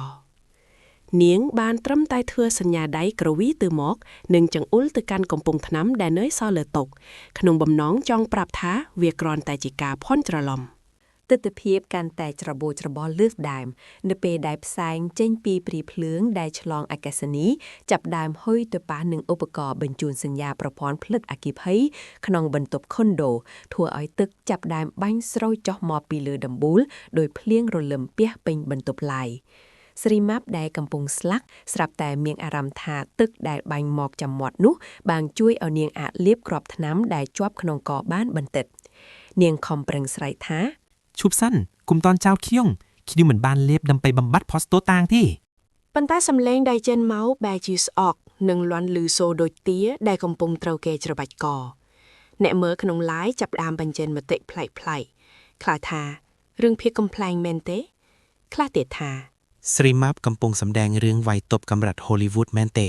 នាងបានត្រឹមតែធ្វើសញ្ញាដៃក្រវីទៅមកនិងចង្អុលទៅកាន់កំពង់ថ្នាំដែលនៅសល់លើតុក្នុងបំណងចង់ប្រាប់ថាវាគ្រាន់តែជាការភ័ន្តច្រឡំទិដ្ឋភាពកាន់តែច្របូរច្របល់លឿសដើមនៅពេលដែលផ្សែងចេញពីព្រីភ្លើងដែលឆ្លងអគ្គិសនីចាប់ដើមហុយទៅប៉ះនឹងឧបករណ៍បញ្ជូនសញ្ញាប្រព័ន្ធភ្លឹកអគ្គិភ័យក្នុងបន្ទប់ខុនដូធ្វើឲ្យទឹកចាប់ដើមបាញ់ស្រូវចុះមកពីលើដំបូលដោយភ្លៀងរលឹមពាសពេញបន្ទប់ឡាយ ស្រីម៉ាប់ដែលកំពុងស្លាក់ស្រាប់តែមានអារម្មណ៍ថាទឹកដែលបាញ់មកចាំមាត់នោះបានជួយឲ្យនាងអាចលាបគ្រាប់ថ្នាំដែលជាប់ក្នុងកបានបន្តិចនាងខំប្រឹងស្រែកថា ឈប់សិនគុំតន់ចោលខ្ញុំមិនបានលេបដើម្បីបំបត្តិផុសតូតាងទេ ប៉ុន្តែសំឡេងដែលចេញមកបែរជាស្អកនិងលាន់ឮសូរដូចទាដែលកំពុងត្រូវគេច្របាច់កអ្នកមើលក្នុង live ចាប់ផ្ដើមបញ្ចេញមតិប្លែកៗខ្លះថារឿងភាពកំប្លែងមែនទេខ្លះទៀតថា ស្រីម៉ាប់កំពុងសម្ដែងរឿងវាយតប់កម្រិត Hollywood មែនទេ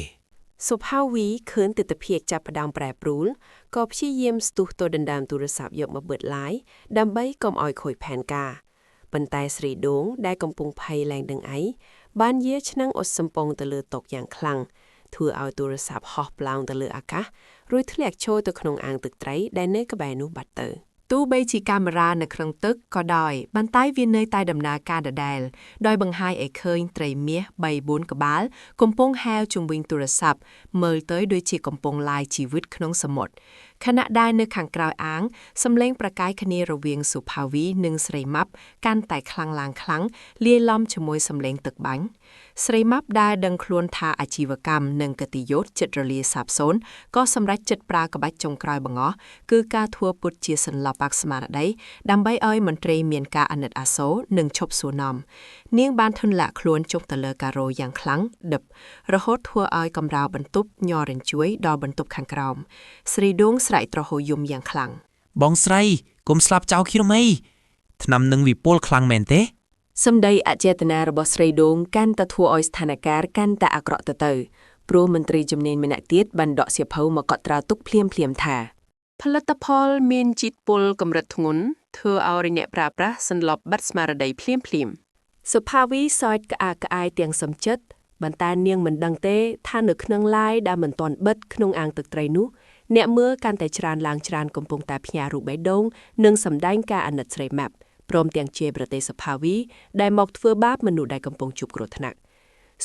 សុភាវីឃើញទិដ្ឋភាពចាប់ផ្ដើមប្រែប្រួលក៏ព្យាយាមស្ទុះទៅដណ្ដើមទូរស័ព្ទយកមកបិទ live ដើម្បីកុំឲ្យខូចផែនការប៉ុន្តែស្រីដួងដែលកំពុងភ័យឡើងដឹងអីបានយាឆ្នាំងអុតសំពងទៅលើតុយ៉ាងខ្លាំងធ្វើឲ្យទូរស័ព្ទហោះប្លង់ទៅលើអាកាសរួចធ្លាក់ចូលទៅក្នុងអាងទឹកត្រីដែលនៅក្បែរនោះបាត់ទៅទោះបីជាកាមេរ៉ានៅក្នុងទឹកក៏ដោយបន្តែវានៅតែដំណើរការដដែលដោយបង្ហាញឲ្យឃើញត្រីមាស 3-4 ក្បាលកំពុងហែលជុំវិញទូរស័ព្ទមើលទៅដូចជាកំពុងឡាយជីវិតក្នុងសមុទ្រខណៈដែលនៅខាងក្រោយអាងសំឡេងប្រកាយគ្នារវាងសុភាវីនិងស្រីម៉ាប់កាន់តែខ្លាំងឡើងខ្លាំងលាយឡំជាមួយសំឡេងទឹកបាញ់ស្រីម៉ាប់ដែលដឹងខ្លួនថាអាជីវកម្មនិងកិត្តិយសចិត្តរលាយសាបសូន្យក៏សម្រេចចិត្តប្រើក្បាច់ចុងក្រោយបង្អស់គឺការធ្វើពុតជាសន្លប់អស្មារតីដើម្បីឲ្យមន្ត្រីមានការអាណិតអាសូរនិងឈប់សួរនាំនាងបានធន់លាក់ខ្លួនចុះទៅលើការ៉ូយ៉ាងខ្លាំងដិបរហូតធ្វើឲ្យកម្រាលបន្ទប់ញ័ររញ្ជួយដល់បន្ទប់ខាងក្រោមស្រីដួងស្រែកទ្រហោយំយ៉ាងខ្លាំង បងស្រីកុំស្លាប់ចោលខ្ញុំអីថ្នាំនឹងវិពលខ្លាំងមែនទេ សម្ដីអចេតនារបស់ស្រីដួងកាន់តែធ្វើឲ្យស្ថានភាពកាន់តែអាក្រក់ទៅព្រោះមន្ត្រីជំនាញម្នាក់ទៀតបានដកសៀវភៅមកកត់ត្រាទុកភ្លាមថាផលិតផលមានជាតិពុលកម្រិតធ្ងន់ធ្វើឲ្យអ្នកប្រើប្រាស់សន្លប់បាត់ស្មារតីភ្លាមសុភាវីសើចក្អាកក្អាយទាំងសំចិត្តបន្តែនាងមិនដឹងទេថានៅក្នុង live ដែលមិនទាន់បិទក្នុងអាងទឹកត្រីនោះអ្នកមើលកាន់តែច្រើនឡើងច្រើនកំពុងតែផ្ញើរូបបេះដូងនិងសម្ដែងការអាណិតស្រីម៉ាប់ព្រមទាំងជេរប្រទេសសុភាវីដែលមកធ្វើបាបមនុស្សដែលកំពុងជួបគ្រោះថ្នាក់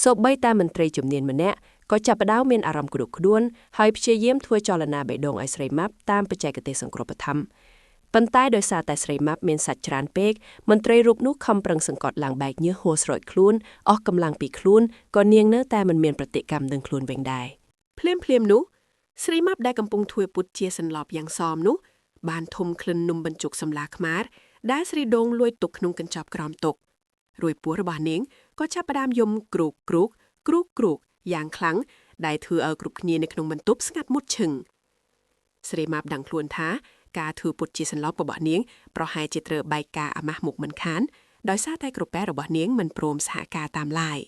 សូម្បីតែមន្ត្រីជំនាញម្នាក់ក៏ចាប់ផ្ដើមមានអារម្មណ៍ក្ដុកក្ដួនហើយព្យាយាមធ្វើចលនាបេះដូងឲ្យស្រីម៉ាប់តាមបច្ចេកទេសសង្គ្រោះបឋមប៉ុន្តែដោយសារតែស្រីម៉ាប់មានសាច់ច្រើនពេកមន្ត្រីរូបនោះខំប្រឹងសង្កត់ឡើងបែកញើសហួរស្រោចខ្លួនអស់កម្លាំងពីខ្លួនក៏នាងនៅតែមិនមានប្រតិកម្មនឹងខ្លួនវិញដែរភ្លាមនោះស្រីម៉ាប់ដែលកំពុងធ្វើពុតជាសន្លប់យ៉ាងសមនោះបានធំក្លិននំបញ្ចុកសម្លាខ្មែរដែលស្រីដងលួចទុកក្នុងកញ្ចប់ក្រោមតុរួយពោះរបស់នាងក៏ចាប់ផ្ដើមយំគ្រូកយ៉ាងខ្លាំងដែលធ្វើឲ្យគ្រប់គ្នានៅក្នុងបន្ទប់ស្ងាត់មុតឈឹងស្រីម៉ាប់ដឹងខ្លួនថាការធ្វើពុតជាសន្លប់របស់នាងប្រហែលជាត្រូវបែកការអាម៉ាស់មុខមិនខានដោយសារតែក្រពែរបស់នាងមិនព្រមសហការតាមឡាយ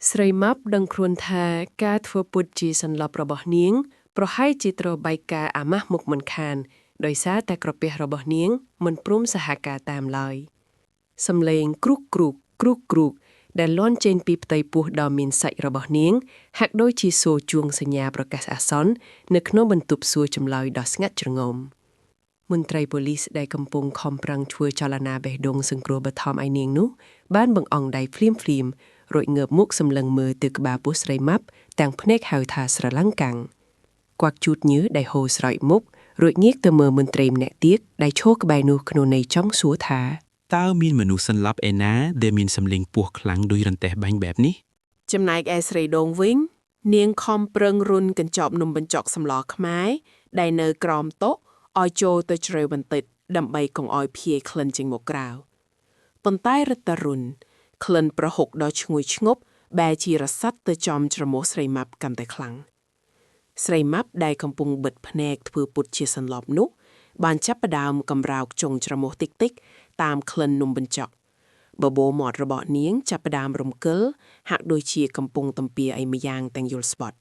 ស្រីម៉ាប់ដឹងខ្លួនថាការធ្វើពុតជាសន្លប់របស់នាងប្រហែលជាត្រូវបែកការអាម៉ាស់មុខមិនខានដោយសារតែក្រពះរបស់នាងមិនព្រមសហការតាមឡើយសំឡេងគ្រូកដែលលាន់ចេញពីផ្ទៃពោះដ៏មានសាច់របស់នាងហាក់ដូចជាសូរជួងសញ្ញាប្រកាសអាសន្ននៅក្នុងបន្ទប់សួរចម្លើយដ៏ស្ងាត់ជ្រងំមន្ត្រីប៉ូលីសដែលកំពុងខំប្រឹងធ្វើចលនាបេះដូងសង្គ្រោះបឋមឲ្យនាងនោះបានបង្អង់ដៃភ្លាមរួចងើបមុខសម្លឹងមើលទៅក្បាលពោះស្រីម៉ាប់ទាំងភ្នែកហៅថាស្រឡំកាំងគួកជូតញើសដែលហូរស្រោចមុខរួចងាកទៅមើលមន្ត្រីម្នាក់ទៀតដែលឈរក្បែរនោះក្នុងន័យចង់សួរថាតើមានមនុស្សសន្លប់ឯណាដែលមានសម្លេងពោះខ្លាំងដូចរន្ទះបាញ់បែបនេះចំណែកឯស្រីដងវិញនាងខំប្រឹងរុនកញ្ចប់នំបញ្ចុកសម្លខ្មែរដែលនៅក្រោមតុឲ្យចូលទៅជ្រៅបន្តិចដើម្បីកុំឲ្យភាយក្លិនចេញមកក្រៅប៉ុន្តែរឹតតែរុនក្លិនប្រហុកដ៏ឈ្ងុយឈ្ងប់បែរជារសាត់ទៅចំច្រមុះស្រីម៉ាប់កាន់តែខ្លាំងស្រីម៉ាប់ដែលកំពុងបិទភ្នែកធ្វើពុតជាសន្លប់នោះបានចាប់ផ្ដើមកំរោកចុងច្រមុះតិចតាមក្លិននំបញ្ចុកបបោមាត់របស់នាងចាប់ផ្ដើមរំកិលហាក់ដូចជាកំពុងតំពាអីម្យ៉ាងទាំងយល់ស្បត់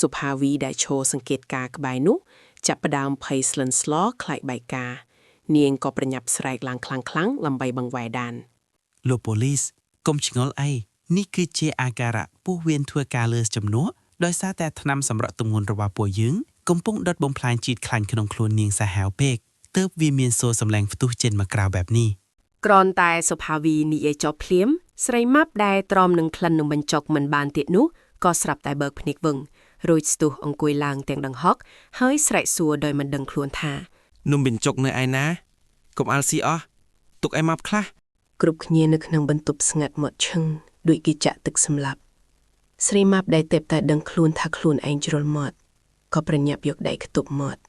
សុភាវីដែលឈរសង្កេតការក្បែរនោះចាប់ផ្ដើមភ័យស្លន់ស្លោខ្លាចបែកការនាងក៏ប្រញាប់ស្រែកឡើងខ្លាំងដើម្បីបង្វែរដានលោកប៉ូលីសកុំឆ្ងល់អីនេះគឺជាអាការៈពោះវៀនធ្វើការលើសចំនួនដោយសារតែថ្នាំសម្រក់ទម្ងន់របស់ពួកយើងកំពុងដុតបំផ្លាញជាតិខ្លាញ់ក្នុងខ្លួននាងសាហាវពេកទើបវាមានសូរសម្លេងផ្ទុះចេញមកក្រៅបែបនេះក្រនតែសុភាវីនិយាយចប់ភ្លាមស្រីម៉ាប់ដែលទ្រាំនឹងក្លិននំបញ្ចុកមិនបានទៀតនោះក៏ស្រាប់តែបើកភ្នែកវឹងរួចស្ទុះអង្គុយឡើងទាំងដង្ហុកហើយស្រែកសួរដោយមិនដឹងខ្លួនថា នំបញ្ចុកនៅឯណាកុំអាល់ស៊ីអស់ទុកឲ្យម៉ាប់ខ្លះ គ្រប់គ្នានៅក្នុងបន្ទប់ស្ងាត់មកឈឹងដូចគេចាក់ទឹកសម្លាប់ស្រីម៉ាប់ដែលតែបតែដឹងខ្លួនថាខ្លួនឯងជ្រុលមាត់ក៏ប្រញាប់យកដៃខ្ទប់មាត់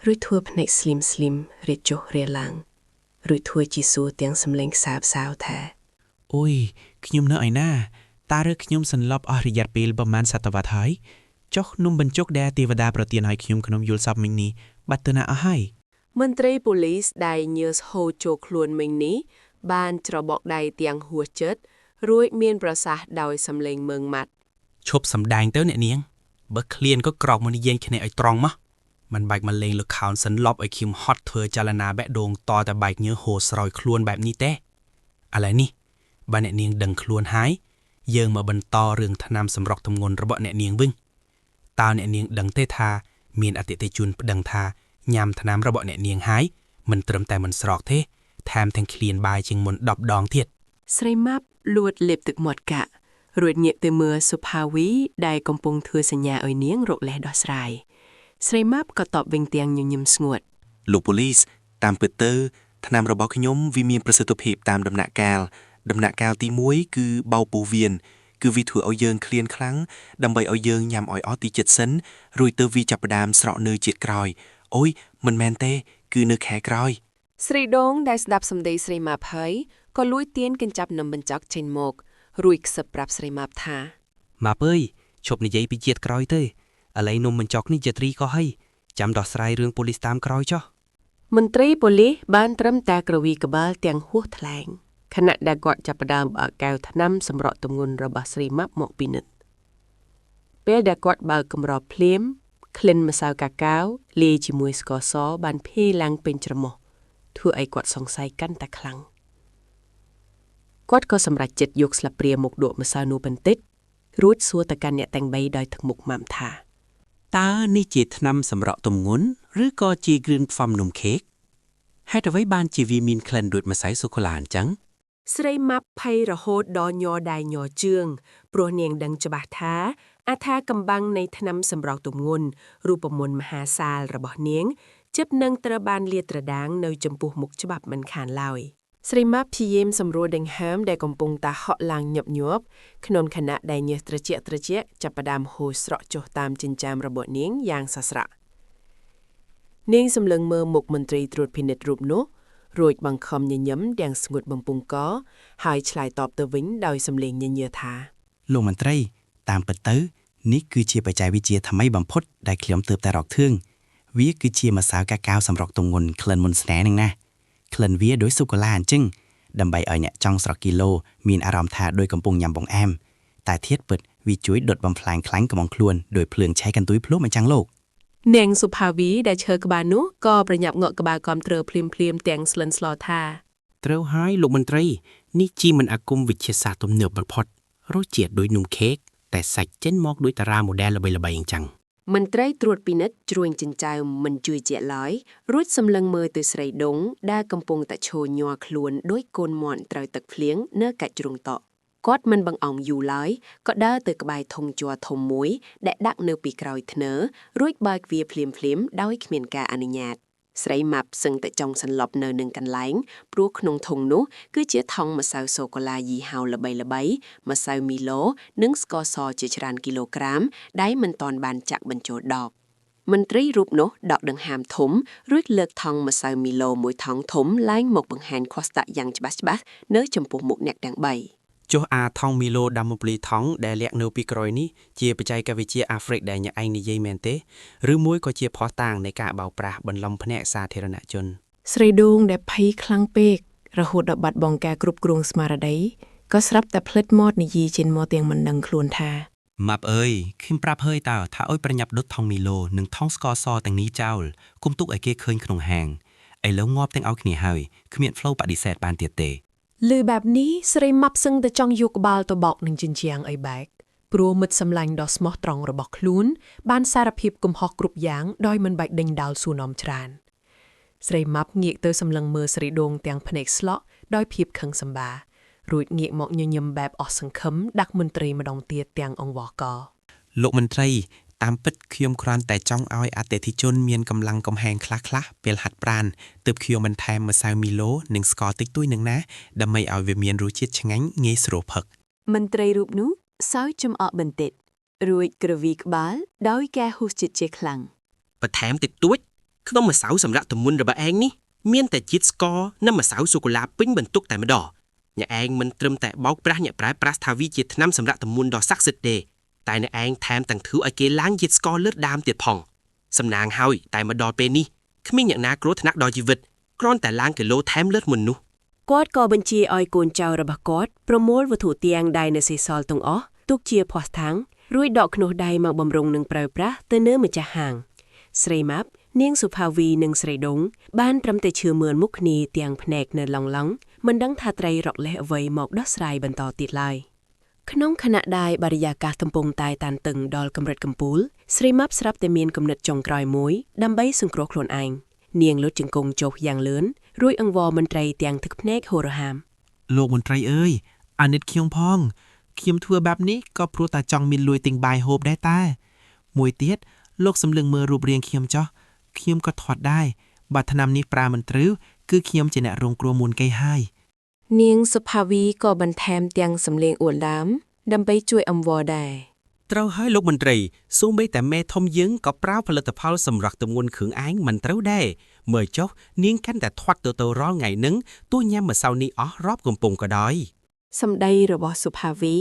រួចធ្វើភ្នែកស្លីមរៀតចុះរៀឡើងរួចធ្វើជាសួរទាំងសំឡេងសាបសាវថា អូយខ្ញុំនៅឯណាតើរើខ្ញុំសន្លប់អស់រយៈពេលប្រមាណសតវត្សរ៍ហើយចុះនំបញ្ចុកដែលទេវតាប្រទានឲ្យខ្ញុំក្នុងយល់សប្តិមិញនេះបាត់ទៅណាអស់ហើយ មន្ត្រីប៉ូលីសដែលញើសហូរចូលខ្លួនមិញនេះបានច្របកដៃទាំងហួសចិត្តរួចមានប្រសាសន៍ដោយសំឡេងមើងម៉ាត់ ឈប់សម្ដែងទៅអ្នកនាងបើឃ្លានក៏ក្រោកមកនិយាយគ្នាឲ្យត្រង់មកមិនបាច់មកលេងលើខោនសន្លប់ឲ្យខ្ញុំហត់ធ្វើចលនាបែកដូងតតែបែកញើហូរស្រោយខ្លួនបែបនេះទេឥឡូវនេះបើអ្នកនាងដឹងខ្លួនហើយយើងមកបន្តរឿងថ្នាំសម្រក់ទម្ងន់របស់អ្នកនាងវិញតើអ្នកនាងដឹងទេថាមានអតិថិជនប្តឹងថាញ៉ាំថ្នាំរបស់អ្នកនាងហើយមិនត្រឹមតែមិនស្រកទេថែមទាំងឃ្លានបាយជាងមុន10ដងទៀត ស្រីម៉ាប់លួតលេបទឹកមាត់កាក់រួចងាកទៅមើលសុផាវីដែលកំពុងធ្វើសញ្ញាឲ្យនាងរកលេសដោះស្រាយស្រីម៉ាប់ក៏តបវិញទាំងញញឹមស្ងួត លោកប៉ូលីសតាមពិតទៅថ្នាំរបស់ខ្ញុំវាមានប្រសិទ្ធភាពតាមដំណាក់កាលទី1គឺបោពោះវៀនគឺវាធ្វើឲ្យយើងឃ្លានខ្លាំងដើម្បីឲ្យយើងញ៉ាំឲ្យអស់ទីចិត្តសិនរួចទៅវាចាប់ផ្ដើមស្រក់នៅជាតិក្រោយអូយមិនមែនទេគឺនៅខែក្រោយ ស្រីដងដែលស្ដាប់សម្ដីស្រីម៉ាប់ហើយក៏លួចទៀនកញ្ចាប់នំបញ្ចុកចេញមករួចខ្សឹបប្រាប់ស្រីម៉ាប់ថា ម៉ាប់អើយឈប់និយាយពីជាតិក្រោយទេឥឡូវនំបញ្ចុកនេះជាត្រីក៏ហើយចាំដោះស្រាយរឿងប៉ូលីសតាមក្រោយចុះ មន្ត្រីប៉ូលីសបានត្រឹមតែក្រវីក្បាលទាំងហួសថ្លែងខណៈដែលគាត់ចាប់ផ្ដើមបើកកែវថ្នាំសម្រក់ទម្ងន់របស់ស្រីម៉ាប់មកពិនិត្យពេលដែលគាត់បើកកម្របភ្លាមក្លិនម្សៅកាកាវលាយជាមួយស្ករសបានភាយឡើងពេញច្រមុះធ្វើឲ្យគាត់សង្ស័យកាន់តែខ្លាំងគាត់ក៏សម្រេចចិត្តយកស្លាបព្រាមកដកម្សៅនោះបន្តិចរួចសួរទៅកាន់អ្នកទាំងបីដោយទឹកមុខម៉ាំថា តើនេះជាថ្នាំសម្រក់ទម្ងន់ឬក៏ជាគ្រឿងផ្សំនំខេកហេតុអ្វីបានជាវាមានក្លិនដូចម្សៅសូកូឡាអញ្ចឹង ស្រីម៉ាប់ភ័យរហូតដល់ញ័រដៃញ័រជើងព្រោះនាងដឹងច្បាស់ថាអថាកំបាំងនៃថ្នាំសម្រក់ទម្ងន់រូបមន្តមហាសាលរបស់នាងជិតនឹងត្រូវបានលាតត្រដាងនៅចំពោះមុខច្បាប់មិនខានឡើយស្រីម៉ាប់ព្យាយាមសម្រួលដេញហើមដែលកំពុងតែហក់ឡើងញឹកញាប់ក្នុងខណៈដែលញើសត្រជាក់ចាប់ផ្ដើមហូរស្រក់ចុះតាមចិញ្ចើមរបស់នាងយ៉ាងសស្រាក់នាងសម្លឹងមើលមុខមន្ត្រីត្រួតពិនិត្យរូបនោះរួចបង្ខំញញឹមទាំងស្ងួតបំពង់កហើយឆ្លើយតបទៅវិញដោយសំឡេងញញើថា លោកមន្ត្រីតាមពិតទៅនេះគឺជាបច្ចេកវិទ្យាថ្មីបំផុតដែលខ្ញុំទើបតែរកឃើញវាគឺជាម្សៅកាកាវសម្រក់ទម្ងន់ក្លិនមុនស្នេហ៍នឹងណាក្លិនវាដូចសូកូឡាអញ្ចឹងដើម្បីឲ្យអ្នកចង់ស្រក់គីឡូមានអារម្មណ៍ថាដូចកំពុងញ៉ាំបង្អែមតែធៀបពិតវាជួយដុតបំផ្លាញខ្លាញ់កំងខ្លួនដោយភ្លើងឆេះកន្ទុយភ្លុំអញ្ចឹងលោក នាងសុផាវីដែលឈើក្បាលនោះក៏ប្រញាប់ងក់ក្បាលគាំទ្រភ្លាមទាំងស្លិនស្លោថា ត្រូវហើយលោកមន្ត្រីនេះជាមិនអាគមវិទ្យាសាស្ត្រទំនើបបំផុតរសជាតិដូចនំខេកតែសាច់ចេញមកដោយតារាម៉ូដែលល្បីៗអញ្ចឹង មន្ត្រីត្រួតពិនិត្យជ្រួញចិញ្ចើមមិនជួយជាឡើយរួចសម្លឹងមើលទៅស្រីដងដែលកំពុងតែឈរញ័រខ្លួនដោយកូនមាន់ត្រូវទឹកភ្លៀងនៅកាច់ជ្រុងតក់គាត់មិនបង្អង់យូរឡើយក៏ដើរទៅក្បែរធុងជ័រធំមួយដែលដាក់នៅពីក្រោយធ្នើរួចបើកវាភ្លាមដោយគ្មានការអនុញ្ញាតស្រីម៉ាប់សឹងតែចង់សន្លប់នៅនឹងកន្លែងព្រោះក្នុងធុងនោះគឺជាថង់ម្សៅសូកូឡាយីហោល្បីម្សៅមីឡូនិងស្ករសជាច្រើនគីឡូក្រាមដែលមិនទាន់បានចាក់បញ្ចូលដបមន្ត្រីរូបនោះដកដង្ហើមធំរួចលើកថង់ម្សៅមីឡូមួយថង់ធំឡើងមកបង្ហាញខុសតាក់យ៉ាងច្បាស់នៅចំពោះមុខអ្នកទាំងបី ចុះអាថង់មីឡូដាំមព្លីថង់ដែលលាក់នៅពីក្រោយនេះជាបច្ចេកវិទ្យាអាហ្វ្រិកដែលអ្នកឯងនិយាយមែនទេឬមួយក៏ជាភស្តុតាងនៃការបោកប្រាស់បន្លំភ្នាក់សាធារណជន ស្រីដងដែលភ័យខ្លាំងពេករហូតដល់បាត់បង់ការគ្រប់គ្រងស្មារតីក៏ស្រាប់តែផ្លិតមាត់និយាយចេញមកទាំងមិនដឹងខ្លួនថា ម៉ាប់អើយខ្ញុំប្រាប់ហើយតើថាឲ្យប្រញាប់ដុតថង់មីឡូនិងថង់ស្ករសទាំងនេះចោលគុំទុកឲ្យគេឃើញក្នុងហាងឥឡូវងាប់ទាំងឲ្យគ្នាហើយគ្មាន flow បដិសេធបានទៀតទេ លឺបែបនេះស្រីម៉ាប់សឹងតែចង់យកក្បាលទៅបោកនឹងជញ្ជាំងឲ្យបែកព្រោះមិត្តសម្លាញ់ដ៏ស្មោះត្រង់របស់ខ្លួនបានសារភាពកំហុសគ្រប់យ៉ាងដោយមិនបាច់ដេញដោលសួរនាំច្រើនស្រីម៉ាប់ងាកទៅសម្លឹងមើលស្រីដងទាំងភ្នែកស្លក់ដោយភាពខឹងសម្បារួចងាកមកញញឹមបែបអស់សង្ឃឹមដាក់មន្ត្រីម្ដងទៀតទាំងអង្វរក លោកមន្ត្រី តាមពិតខ្ញុំគ្រាន់តែចង់ឲ្យអតិថិជនមានកម្លាំងកំហែងខ្លះៗពេលហាត់ប្រាណទើបខ្ញុំបន្ថែមម្សៅមីឡូនិងស្ករតិចតួចនឹងណាដើម្បីឲ្យវាមានរសជាតិឆ្ងាញ់ងាយស្រួលផឹក មន្ត្រីរូបនោះសើចចំអកបន្តិចរួចក្រវីក្បាលដោយការហ៊ូសជាតិជាខ្លាំង បន្ថែមតិចតួចក្នុងម្សៅសម្រាប់ទម្ងន់របស់ឯងនេះមានតែជាតិស្ករនិងម្សៅសូកូឡាពេញបន្ទុកតែម្ដងអ្នកឯងមិនត្រឹមតែបោកប្រាស់អ្នកប្រើប្រាស់ថាវាជាថ្នាំសម្រាប់ទម្ងន់ដ៏ស័ក្តិសិទ្ធិទេតែអ្នកឯងថែមទាំងធ្វើឲ្យគេឡើងជាតិស្ករលើសដើមទៀតផងសំណាងហើយតែមកដល់ពេលនេះគ្មានអ្នកណាគ្រោះថ្នាក់ដល់ជីវិតគ្រាន់តែឡើងគីឡូថែមលើសមុននោះ គាត់ក៏បញ្ជាឲ្យកូនចៅរបស់គាត់ប្រមូលវត្ថុទាំងដែលនៅសេសសល់ទាំងអស់ទុកជាភ័ស្តុតាងរួចដកខ្នោះដៃមកបំរុងនឹងប្រើប្រាស់ទៅនៅម្ចាស់ហាងស្រីម៉ាប់នាងសុផាវីនិងស្រីដងបានត្រឹមតែឈឺមើលមុខគ្នាទាំងភ្នែកនៅឡងមិនដឹងថាត្រីរកលេសអ្វីមកដោះស្រាយបន្តទៀតឡើយក្នុងខណៈដែលបរិយាកាសកំពុងតែតានតឹងដល់កម្រិតកំពូលស្រីម៉ាប់ស្រាប់តែមានគំនិតចុងក្រោយមួយដើម្បីសង្គ្រោះខ្លួនឯងនាងលុតជង្គង់ចុះយ៉ាងលឿនរួចអង្វរមន្ត្រីទាំងទឹកភ្នែកហូរហាម លោកមន្ត្រីអើយអាណិតខ្ញុំផងខ្ញុំធ្វើបែបនេះក៏ព្រោះតែចង់មានលួយទិញបាយហូបដែរតាមួយទៀតលោកសម្លឹងមើលរូបរាងខ្ញុំចោះខ្ញុំក៏ធាត់ដែរបើឆ្នាំនេះប្រាមិនត្រូវគឺខ្ញុំជាអ្នករងគ្រោះមុនគេហើយ នាងសុផាវីក៏បន្ថែមទាំងសំឡេងអួតឡាមដើម្បីជួយអង្វរដែរ ត្រូវហើយលោកមន្ត្រីសូម្បីតែមេធំយើងក៏ប្រើផលិតផលសម្រាប់ទម្ងន់គ្រឿងឯងមិនត្រូវដែរមើលចុះនាងកាន់តែធាត់ទៅរាល់ថ្ងៃហ្នឹងទោះញ៉ាំម្សៅនេះអស់រាប់កំពុងក៏ដោយ សម្ដីរបស់សុផាវី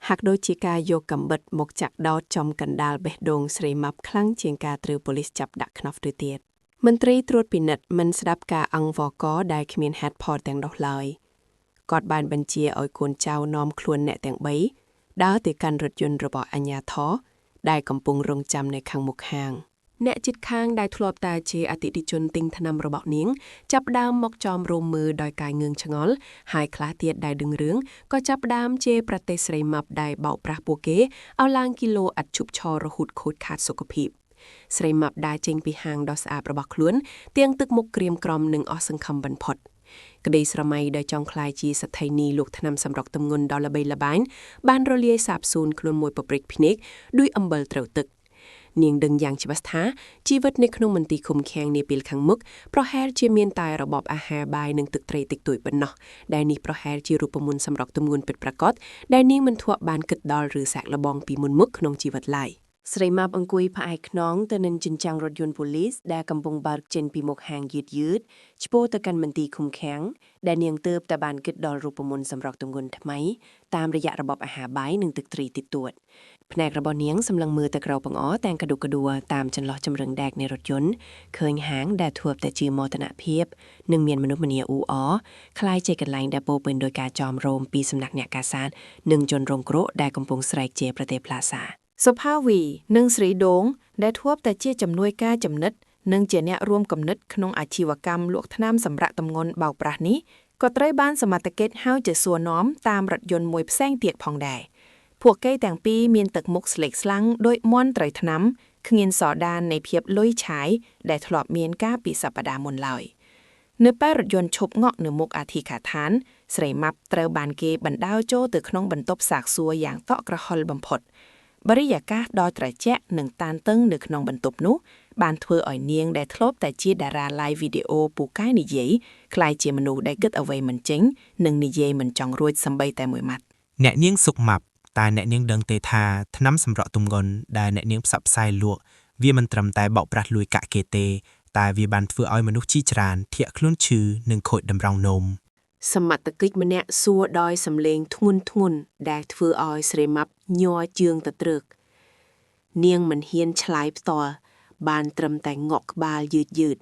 ហាក់ដូចជាការយកកាំបិតមកចាក់ដោតចំកណ្ដាលបេះដូងស្រីម៉ាប់ខ្លាំងជាងការត្រូវប៉ូលីសចាប់ដាក់ខ្នោះទៅទៀតមន្ត្រីត្រួតពិនិត្យមិនស្ដាប់ការអង្វរកដែលគ្មានហេតុផលទាំងនោះឡើយគាត់បានបញ្ជាឲ្យកូនចៅនាំខ្លួនអ្នកទាំង3ដើរទៅកាន់រថយន្តរបស់អាជ្ញាធរដែលកំពុងរងចាំនៅខាងមុខហាងអ្នកជិតខាងដែលធ្លាប់តែជាអតិថិជនទិញថ្នាំរបស់នាងចាប់ផ្ដើមមកចោមរោមមើលដោយការងឿងឆ្ងល់ហើយខ្លះទៀតដែលដឹងរឿងក៏ចាប់ផ្ដើមជេរប្រទេសស្រីម៉ាប់ដែលបោកប្រាស់ពួកគេឲ្យឡើងគីឡូឥតឈប់ឈររហូតខូចខាតសុខភាពស្រីម៉ាប់ដែលចេញពីហាងដ៏ស្អាតរបស់ខ្លួនទាំងទឹកមុខក្រៀមក្រំនិងអស់សង្ឃឹមបំផុតក្តីស្រមៃដែលចង់ក្លាយជាសក្ខីនីលោកថ្នាំសម្រក់ទម្ងន់ដ៏ល្បីល្បាញបានរលាយសាបសូន្យខ្លួនមួយពព្រិចភ្នែកដោយអំបិលត្រូវទឹកនាងដឹងយ៉ាងច្បាស់ថាជីវិតនៅក្នុងមន្ទីរឃុំឃាំងនាពេលខាងមុខប្រហែលជាមានតែរបបអាហារបាយនិងទឹកត្រីតិចតួចប៉ុណ្ណោះដែលនេះប្រហែលជារូបមន្តសម្រក់ទម្ងន់ពិតប្រាកដដែលនាងមិនធ្លាប់បានគិតដល់ឬសាកល្បងពីមុនមុខក្នុងជីវិតឡើយស្រីម៉ាប់អង្គុយផ្អែកខ្នងទៅនឹងជញ្ជាំងរថយន្តប៉ូលីសដែលកំពុងបើកចេញពីមុខហាងយឺតឆ្ពោះទៅកាន់មន្ទីរឃុំឃាំងដែលនាងទើបតែបានគិតដល់រូបមន្តសម្រក់ទម្ងន់ថ្មីតាមរយៈរបបអាហារបាយនិងទឹកត្រីតិចតួចភ្នែករបស់នាងសម្លឹងមើលទៅក្រៅបង្អទាំងកដុកកដួលតាមចន្លោះចម្រឹងដែកនៃរថយន្តឃើញហាងដែលធ្លាប់តែជាមោទនភាពនិងមានមនុស្សម្នាអ៊ូអរคล้ายជាកន្លែងដែលពោពេញដោយការចោមរោមពីសំណាក់អ្នកកាសាននិងជនរងគ្រោះដែលកំពុងស្រែកជាប្រទេសផ្លាសាសុផាវីនិងស្រីដងដែលធ្លាប់តែជាជំនួយការចំណិតនិងជាអ្នករួមគំនិតក្នុងអាជីវកម្មលក់ថ្នាំសម្រាប់ទម្ងន់បោកប្រាស់នេះក៏ត្រូវបានសមត្ថកិច្ចហៅជាសួរនាំតាមរថយន្តមួយផ្សេងទៀតផងដែរពួកគេទាំងពីរមានទឹកមុខស្លេកស្លាំងដោយមន់ត្រីថ្នាំគ្មានសដាននៃភាពលុយឆាយដែលធ្លាប់មានកាលពីសប្តាហ៍មុនឡើយនៅពេលរថយន្តឈប់ងក់នៅមុខអធិកាឋានស្រីម៉ាប់ត្រូវបានគេបណ្តោយចូលទៅក្នុងបន្ទប់សាកសួរយ៉ាងតក់ក្រហល់បំផុតបរិយាកាសដ៏ត្រជាក់និងតានតឹងនៅក្នុងបន្ទប់នោះបានធ្វើឲ្យនាងដែលធ្លាប់តែជាតារា live វីដេអូពូកែនិយាយក្លាយជាមនុស្សដែលគិតអ្វីមិនចេញនិងនិយាយមិនចង់រួចសម្បីតែមួយម៉ាត់ អ្នកនាងសុកម៉ាប់តែអ្នកនាងដឹងទេថាថ្នាំសម្រក់ទម្ងន់ដែលអ្នកនាងផ្សព្វផ្សាយលក់វាមិនត្រឹមតែបោកប្រាស់លួយកាក់គេទេតែវាបានធ្វើឲ្យមនុស្សជាច្រើនធាក់ខ្លួនឈឺនិងខូចតម្រង់នោម សមត្ថកិច្ចម្នាក់សួរដោយសំឡេងធ្ងន់ដែលធ្វើឲ្យស្រីម៉ាប់ញ័រជើងទៅត្រឹកនាងមិនហ៊ានឆ្លើយផ្ទាល់បានត្រឹមតែងក់ក្បាលយឺត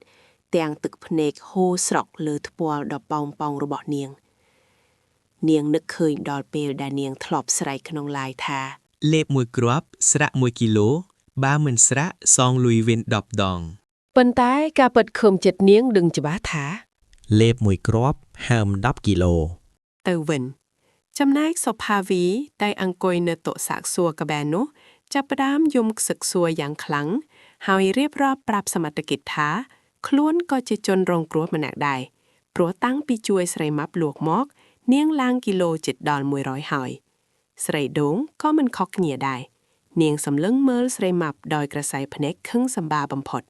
ទាំងទឹកភ្នែកហូរស្រក់លើថ្ពាល់ដ៏ប៉ោងរបស់នាងនឹកឃើញដល់ពេលដែលនាងធ្លាប់ស្រែកក្នុងឡាយថា លេបមួយគ្រាប់ស្រាក់1គីឡូបើមិនស្រាក់សងលុយវិញ10ដង ប៉ុន្តែការពិតខំចិត្តនាងដឹងច្បាស់ថា លេបមួយគ្រាប់ហើម10គីឡូ ទៅវិញចំណែកសុផាវីដែលអង្គុយនៅតុសាកសួរកបែននោះចាប់ផ្ដើមយំខ្សឹកសួរយ៉ាងខ្លាំងហើយរៀបរាប់ប្រាប់សមត្ថកិច្ចថាខ្លួនក៏ជាជនរងគ្រោះម្នាក់ដែរព្រោះតាំងពីជួយស្រីម៉ាប់លួកមកនាងឡើងគីឡូជិតដល់100ហើយស្រីដងក៏មិនខុសគ្នាដែរ នាងសម្លឹងមើលស្រីម៉ាប់ដោយក្រសែភ្នែកខឹងសម្បាបំផុត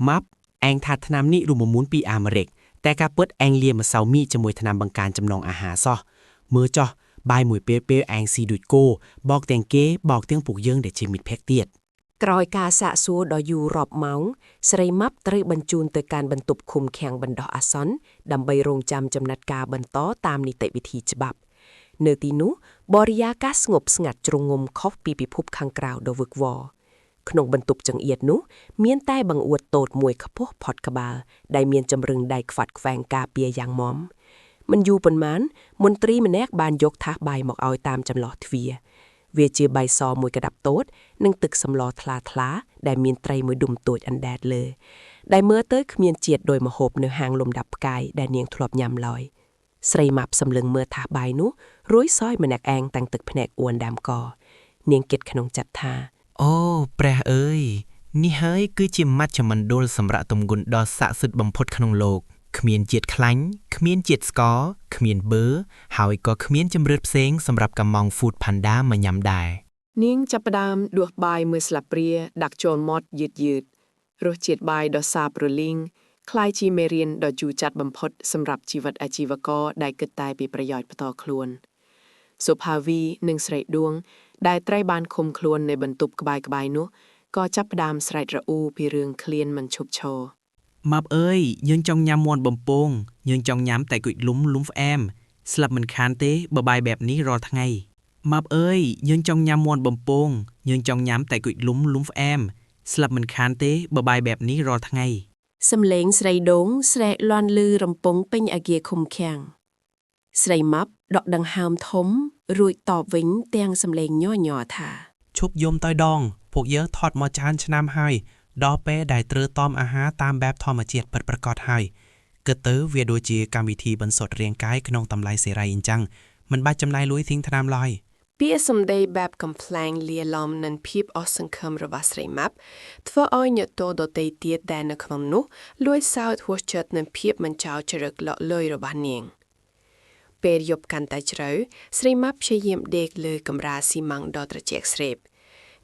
ម៉ាប់អែងថាថ្នាំនេះរួមមូលពីអាមេរិកតែការពិតអែងលាម្សៅមីជាមួយថ្នាំបង្ការចំណងអាហារសោះមើលចោះបាយមួយពេលអែងស៊ីដូចគោបោកទាំងគេបោកទាំងពួកយើងដែលជាមិត្តភក្តិទៀត ក្រោយការសាកសួរដ៏យូររាប់ម៉ោងស្រីម៉ាប់ត្រូវបញ្ជូនទៅកាន់បន្ទប់ឃុំឃាំងបណ្ដោះអាសន្នដើម្បីរងចាំចំណាត់ការបន្តតាមនីតិវិធីច្បាប់នៅទីនោះបរិយាកាសស្ងប់ស្ងាត់ជ្រងំខុសពីពិភពខាងក្រៅដ៏វឹកវរក្នុងបន្ទប់ចង្អៀតនោះមានតែបង្អួតតូចមួយខ្ពស់ផុតក្បាលដែលមានចម្រឹងដែកខ្វាត់ខ្វែងការពារយ៉ាងមាំមិនយូរប៉ុន្មានមន្ត្រីម្នាក់បានយកថាសបាយមកឲ្យតាមចន្លោះទ្វារវាជាបាយសមួយកដាប់តូចនិងទឹកសម្លថ្លាដែលមានត្រីមួយដុំតូចអណ្ដែតលើដែលមើលទៅគ្មានជាតិដោយម្ហូបនៅហាងលំដាប់ផ្កាយដែលនាងធ្លាប់ញ៉ាំឡើយស្រីម៉ាប់សម្លឹងមើលថាសបាយនោះរួយសោយម្នាក់ឯងតាំងទឹកភ្នែកអួនដាំកនាងគិតក្នុងចិត្តថា អូព្រះអើយនេះហើយគឺជាមជ្ឈមណ្ឌលសម្រាប់ទម្ងន់ដ៏ស័ក្តិសិទ្ធិបំផុតក្នុងលោកគ្មានជាតិខ្លាញ់គ្មានជាតិស្ករគ្មានប៊ឺហើយក៏គ្មានជំរឿនផ្សេងសម្រាប់កំង Food Panda មកញ៉ាំដែរ នាងចាប់ផ្ដើមដួសបាយមួយស្លាបព្រាដាក់ចូលមាត់យឺតរសជាតិបាយដ៏សាបរលីងคล้ายជាមេរៀនដ៏ជូរចត់បំផុតសម្រាប់ជីវិតអាជីវករដែលគិតតែពីប្រយោជន៍ផ្ទាល់ខ្លួនសុផាវីនិងស្រីដួងដែលត្រូវបានឃុំខ្លួននៅបន្ទប់ក្បែរនោះក៏ចាប់ផ្ដើមស្រែករអ៊ូពីរឿងឃ្លានមិនឈប់ឈរ ម៉ាប់អើយយើងចង់ញ៉ាំមាន់បំពងយើងចង់ញ៉ាំតែគុយលុំផ្អែមស្លាប់មិនខានទេបើបាយបែបនេះរាល់ថ្ងៃម៉ាប់អើយយើងចង់ញ៉ាំមាន់បំពងយើងចង់ញ៉ាំតែគុយលុំផ្អែមស្លាប់មិនខានទេបើបាយបែបនេះរាល់ថ្ងៃ សំឡេងស្រីដងស្រែកលាន់លឺរំពងពេញអគារឃុំឃាំងស្រីម៉ាប់ដកដង្ហើមធំរួចតបវិញទាំងសំឡេងញ័រថា ឈប់យំទៅដងពួកយើងថតមកច្រើនឆ្នាំហើយដល់ពេលដែលត្រូវតមអាហារតាមបែបធម្មជាតិពិតប្រាកដហើយគិតទៅវាដូចជាកម្មវិធីបន្សុទ្ធរាងកាយក្នុងតម្លៃសេរីអញ្ចឹងមិនបាច់ចំណាយលុយទិញថ្នាំឡើយ ពាក្យសម្ដីបែបកំ pl ែងលាឡំនឹងភាពអស់សង្ឃឹមរបស់ស្រីម៉ាប់ធ្វើឲ្យញាតិដទៃទៀតដែលនៅក្នុងនោះលួចសោតហួសចិត្តនឹងភាពមិនចោលជ្រឹកលក់លុយរបស់នាងពេលយប់កាន់តែជ្រៅស្រីម៉ាប់ព្យាយាមដេកលើកម្រាលស៊ីម៉ង់ដ៏ត្រជាក់ស្រេប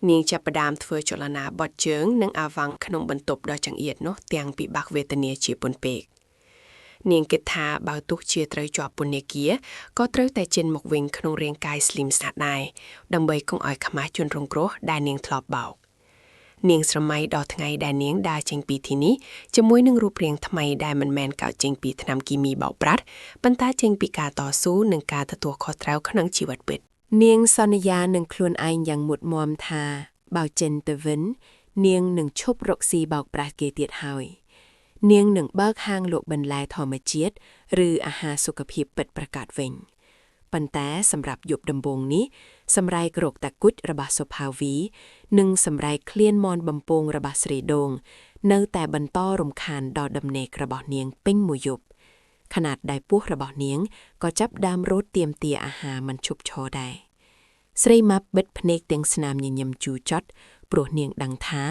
នាងចាប់ផ្ដើមធ្វើចលនាបត់ជើងនិងអាវ៉ាំងក្នុងបន្ទប់ដ៏ចង្អៀតនោះទាំងពិបាកវេទនាជាពន់ពេកនាងគិតថាបើទោះជាត្រូវជាប់ពន្ធនាគារក៏ត្រូវតែចេញមកវិញក្នុងរាងកាយស្លីមស្អាតដែរដើម្បីកុំឲ្យខ្មាស់ជនរងគ្រោះដែលនាងធ្លាប់បោកនាងស្រមៃដល់ថ្ងៃដែលនាងដើរចេញពីទីនេះជាមួយនឹងរូបរាងថ្មីដែលមិនមែនកើតចេញពីថ្នាំគីមីបោកប្រាស់ប៉ុន្តែចេញពីការតស៊ូនិងការទទួលខុសត្រូវក្នុងជីវិតពិតនាងសន្យានឹងខ្លួនឯងយ៉ាងមុតមមថាបើចេញទៅវិញនាងនឹងឈប់រកស៊ីបោកប្រាស់គេទៀតហើយនាងនឹងបើកហាងលក់បន្លែធម្មជាតិឬអាហារសុខភាពពិតប្រាកដវិញប៉ុន្តែសម្រាប់យប់ដំបូងនេះសម្រែករោគតាគុជរបស់សុផាវីនិងសម្រែកឃ្លានមន់បំពងរបស់ស្រីដងនៅតែបន្តរំខានដល់ដំណេករបស់នាងពេញមួយយប់ខណៈដែលពោះរបស់នាងក៏ចាប់ដើមរត់ទាមទារអាហារមិនឈប់ឈរដែរស្រីម៉ាប់បិទភ្នែកទាំងស្នាមញញឹមជូរចត់ព្រោះនាងដឹងថា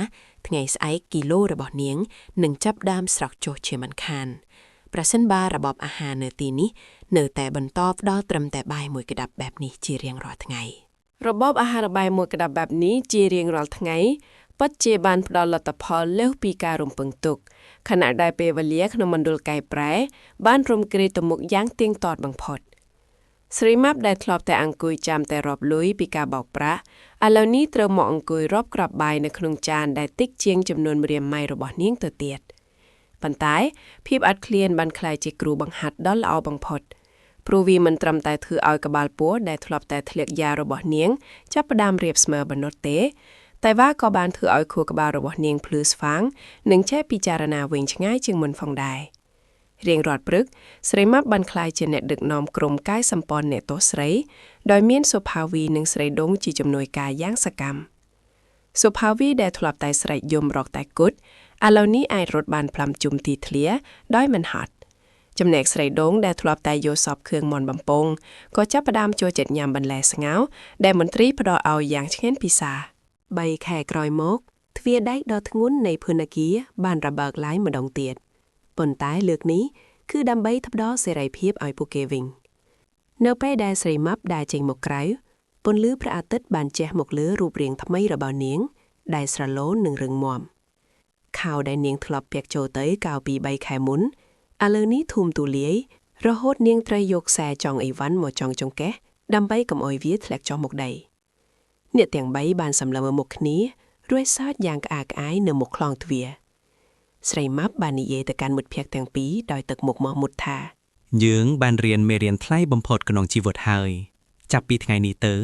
ថ្ងៃស្អែកគីឡូរបស់នាងនឹងចាប់ដើមស្រកចុះជាមិនខានប្រសិនបើរបបអាហារនៅទីនេះនៅតែបន្តផ្ដល់ត្រឹមតែបាយមួយកដាប់បែបនេះជារៀងរាល់ថ្ងៃរបបអាហារបាយមួយកដាប់បែបនេះជារៀងរាល់ថ្ងៃពិតជាបានផ្ដល់លទ្ធផលលើសពីការរំពឹងទុកខណៈដែលពេលវេលាក្នុងមណ្ឌលកែប្រែបានរំគ្រាទៅមុខយ៉ាងទៀងទាត់បំផុតស្រីម៉ាប់ដែលធ្លាប់តែអង្គុយចាំតែរាប់លុយពីការបោកប្រាស់ឥឡូវនេះត្រូវមកអង្គុយរាប់គ្រាប់បាយនៅក្នុងចានដែលតិចជាងចំនួនម្រាមម៉ៃរបស់នាងទៅទៀតប៉ុន្តែភាពអាត់ឃ្លានបានក្លាយជាគ្រូបង្ហាត់ដ៏ល្អបំផុតព្រោះវាមិនត្រឹមតែធ្វើឲ្យក្បាលពោះដែលធ្លាប់តែធ្លាក់យ៉ារបស់នាងចាប់ផ្ដើមរៀបស្មើប៉ុណ្ណោះទេតែវាក៏បានធ្វើឲ្យខួរក្បាលរបស់នាងភ្លឺស្វាងនិងចេះពិចារណាវែងឆ្ងាយជាងមុនផងដែររៀងរាល់ព្រឹកស្រីម៉ាប់បានក្លាយជាអ្នកដឹកនាំក្រុមកាយសម្ព័ន្ធអ្នកទោសស្រីដោយមានសុផាវីនិងស្រីដងជាជំនួយការយ៉ាងសកម្មសុផាវីដែលធ្លាប់តែស្រែកយំរកតែគត់ឥឡូវនេះអាចរត់បានផ្លាំជុំទីធ្លាដោយមិនហត់ចំណែកស្រីដងដែលធ្លាប់តែយកសពគ្រឿងមន់បំពងក៏ចាប់ផ្ដើមចូលចិត្តញ៉ាំបន្លែស្ងោរដែលមន្ត្រីផ្ដល់ឲ្យយ៉ាងឆ្ងាញ់ពិសា3ខែក្រោយមកទ្វារដែកដ៏ធ្ងន់នៃភូនគារបានរបើកឡើងម្ដងទៀតប៉ុន្តែលើកនេះគឺដើម្បីផ្ដល់សេរីភាពឲ្យពួកគេវិញនៅពេលដែលស្រីម៉ាប់ដើរចេញមកក្រៅ ពន្លឺព្រះអាទិត្យបានជះមកលើរូបរាងថ្មីរបស់នាងដែលស្រឡូននិងរឹងមាំខោដែលនាងធ្លាប់ពាក់ចូលទៅកាលពី3ខែមុនឥឡូវនេះធំទូលាយរហូតនាងត្រូវយកខ្សែចងអីវ៉ាន់មកចងចង្កេះដើម្បីកុំឲ្យវាធ្លាក់ចុះមកដីអ្នកទាំង3បានសម្លឹងមើលមុខគ្នារួចសើចយ៉ាងក្អាកក្អាយនៅមុខខ្លោងទ្វារស្រីម៉ាប់បាននិយាយទៅកាន់មិត្តភក្តិទាំងពីរដោយទឹកមុខមោះមុតថាយើងបានរៀនមេរៀនថ្លៃបំផុតក្នុងជីវិតហើយចាប់ពីថ្ងៃនេះទៅ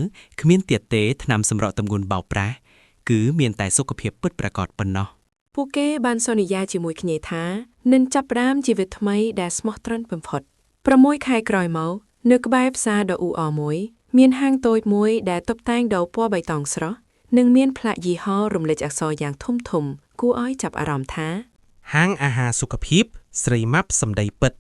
គ្មានទៀតទេថ្នាំសម្រក់ទម្ងន់បោកប្រាស់គឺមានតែសុខភាពពិតប្រាកដប៉ុណ្ណោះពួកគេបានសន្យាជាមួយគ្នាថានឹងចាប់ផ្ដើមជីវិតថ្មីដែលស្មោះត្រង់បំផុត6ខែក្រោយមកនៅក្បែរផ្សារដ៏អ៊ូអរមួយមានហាងតូចមួយដែលតុបតែងដោយពណ៌បៃតងស្រស់និងមានផ្លាកយីហោរំលេចអក្សរយ៉ាងធំធំគួរឲ្យចាប់អារម្មណ៍ថាហាងអាហារសុខភាពស្រីម៉ាប់សម្ដីពិត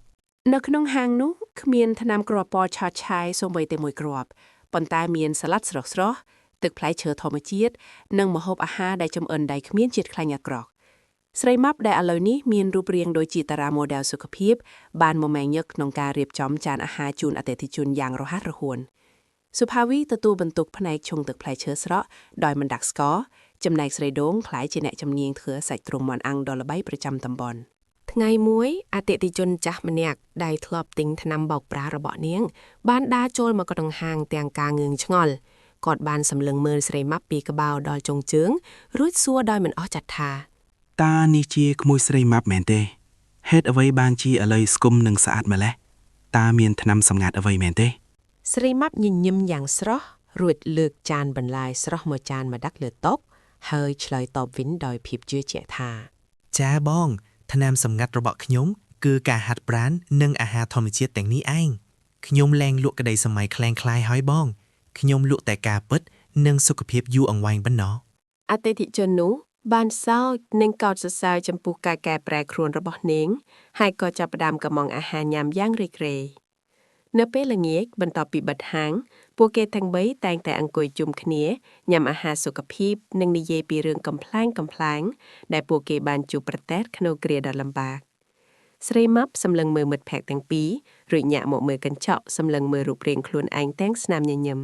នៅក្នុងហាងនោះគ្មានថ្នាំគ្រាប់ពណ៌ឆើតឆាយសូម្បីតែមួយគ្រាប់ប៉ុន្តែមានសាឡាត់ស្រស់ៗទឹកផ្លែឈើធម្មជាតិនិងម្ហូបអាហារដែលចំអិនដោយគ្មានជាតិខ្លាញ់អាក្រក់ស្រីម៉ាប់ដែលឥឡូវនេះមានរូបរាងដូចជាតារាម៉ូដែលសុខភាពបានមមាញឹកក្នុងការរៀបចំចានអាហារជូនអតិថិជនយ៉ាងរហ័សរហួនសុភាវីទទួលបន្ទុកផ្នែកឆុងទឹកផ្លែឈើស្រស់ដោយមិនដាក់ស្ករចំណែកស្រីដូងក្លាយជាអ្នកជំនាញធ្វើសាច់ទ្រុំមាន់អាំងដ៏ល្បីប្រចាំតំបន់ថ្ងៃមួយអតិថិជនចាស់ម្នាក់ដែលធ្លាប់ទិញថ្នាំបោកប្រាស់របស់នាងបានដើរចូលមកក្នុងហាងទាំងការងឿងឆ្ងល់គាត់បានសម្លឹងមើលស្រីម៉ាប់ពីក្បាលដល់ចុងជើងរួចសួរដោយមិនអស់ចិត្តថាតានេះជាក្មួយស្រីម៉ាប់មែនទេហេតុអ្វីបានជាឥឡូវស្គមនិងស្អាតម្ល៉េះតាមានថ្នាំសម្ងាត់អ្វីមែនទេស្រីម៉ាប់ញញឹមយ៉ាងស្រស់រួចលើកចានបន្លែស្រស់មួយចានមកដាក់លើតុហើយឆ្លើយតបវិញដោយភាពជឿជាក់ថាចាបងថ្នាំសម្ងាត់របស់ខ្ញុំគឺការហាត់ប្រាណនិងអាហារធម្មជាតិទាំងនេះឯងខ្ញុំលែងលក់ក្តីសម័យคล้ายคล้ายហើយបងខ្ញុំលក់តែការពិតនិងសុខភាពយូរអង្វែងប៉ុណ្ណោះអតិថិជននោះបានសើចនិងកោតសរសើរចំពោះការកែប្រែខ្លួនរបស់នាងហើយក៏ចាប់ផ្ដើមកម្មង់អាហារញ៉ាំយ៉ាងរីករាយនៅពេលល្ងាចបន្ទាប់ពីបិទហាងពួកគេទាំង3តែងតែអង្គុយជុំគ្នាញ៉ាំអាហារសុខភាពនិងនិយាយពីរឿងកំប្លែងដែលពួកគេបានជួបប្រទះក្នុងគ្រាដ៏លំបាកស្រីម៉ាប់សម្លឹងមើលមិត្តភក្តិទាំងពីររួចញាក់មកមើលកញ្ចក់សម្លឹងមើលរូបរាងខ្លួនឯងទាំងស្នាមញញឹម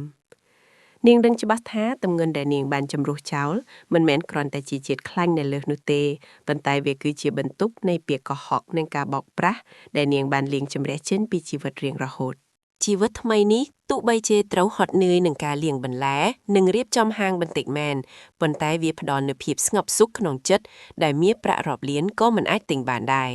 នាងដឹងច្បាស់ថាទម្ងន់ដែលនាងបានចម្រុះចោលមិនមែនគ្រាន់តែជាជាតិខ្លាញ់នៅលើនោះទេប៉ុន្តែវាគឺជាបន្ទុកនៃពាក្យកុហកនិងការបោកប្រាស់ដែលនាងបានលាងជម្រះចេញពីជីវិតរៀងរហូតជីវិតថ្មីនេះទោះបីជាត្រូវហត់នឿយនឹងការលាងបន្លែនិងរៀបចំហាងបន្តិចមែនប៉ុន្តែវាផ្ដល់នូវភាពស្ងប់សុខក្នុងចិត្តដែលមានប្រាក់រាប់លានក៏មិនអាចទិញបានដែរ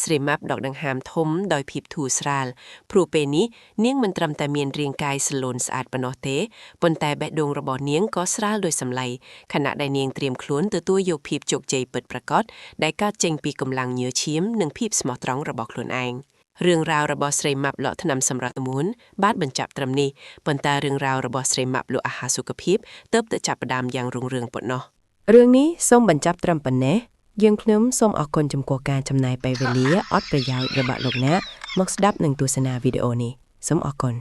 ស្រីម៉ាប់ដកដង្ហើមធំដោយភាពធូរស្រាលព្រោះពេលនេះនាងមិនត្រឹមតែមានរាងកាយស្លូនស្អាតប៉ុណ្ណោះទេប៉ុន្តែបេះដូងរបស់នាងក៏ស្រាលដោយសម្លៃខណៈដែលនាងត្រៀមខ្លួនទទួលយកភាពជោគជ័យពិតប្រាកដដែលកើតចេញពីកម្លាំងញើសឈាមនិងភាពស្មោះត្រង់របស់ខ្លួនឯងរឿងរ៉ាវរបស់ស្រីម៉ាប់លក់ថ្នាំសម្រាប់ទម្ងន់បានបញ្ចប់ត្រឹមនេះប៉ុន្តែរឿងរ៉ាវរបស់ស្រីម៉ាប់លក់អាហារសុខភាពទើបតែចាប់ផ្ដើមយ៉ាងរុងរឿងប៉ុណ្ណោះរឿងនេះសូមបញ្ចប់ត្រឹមប៉ុណ្ណេះយើងខ្ញុំសូមអរគុណចំពោះការចំណាយពេលវេលាអត់ប្រយោជន៍របស់លោកអ្នកមកស្ដាប់និងទស្សនាវីដេអូនេះសូមអរគុណ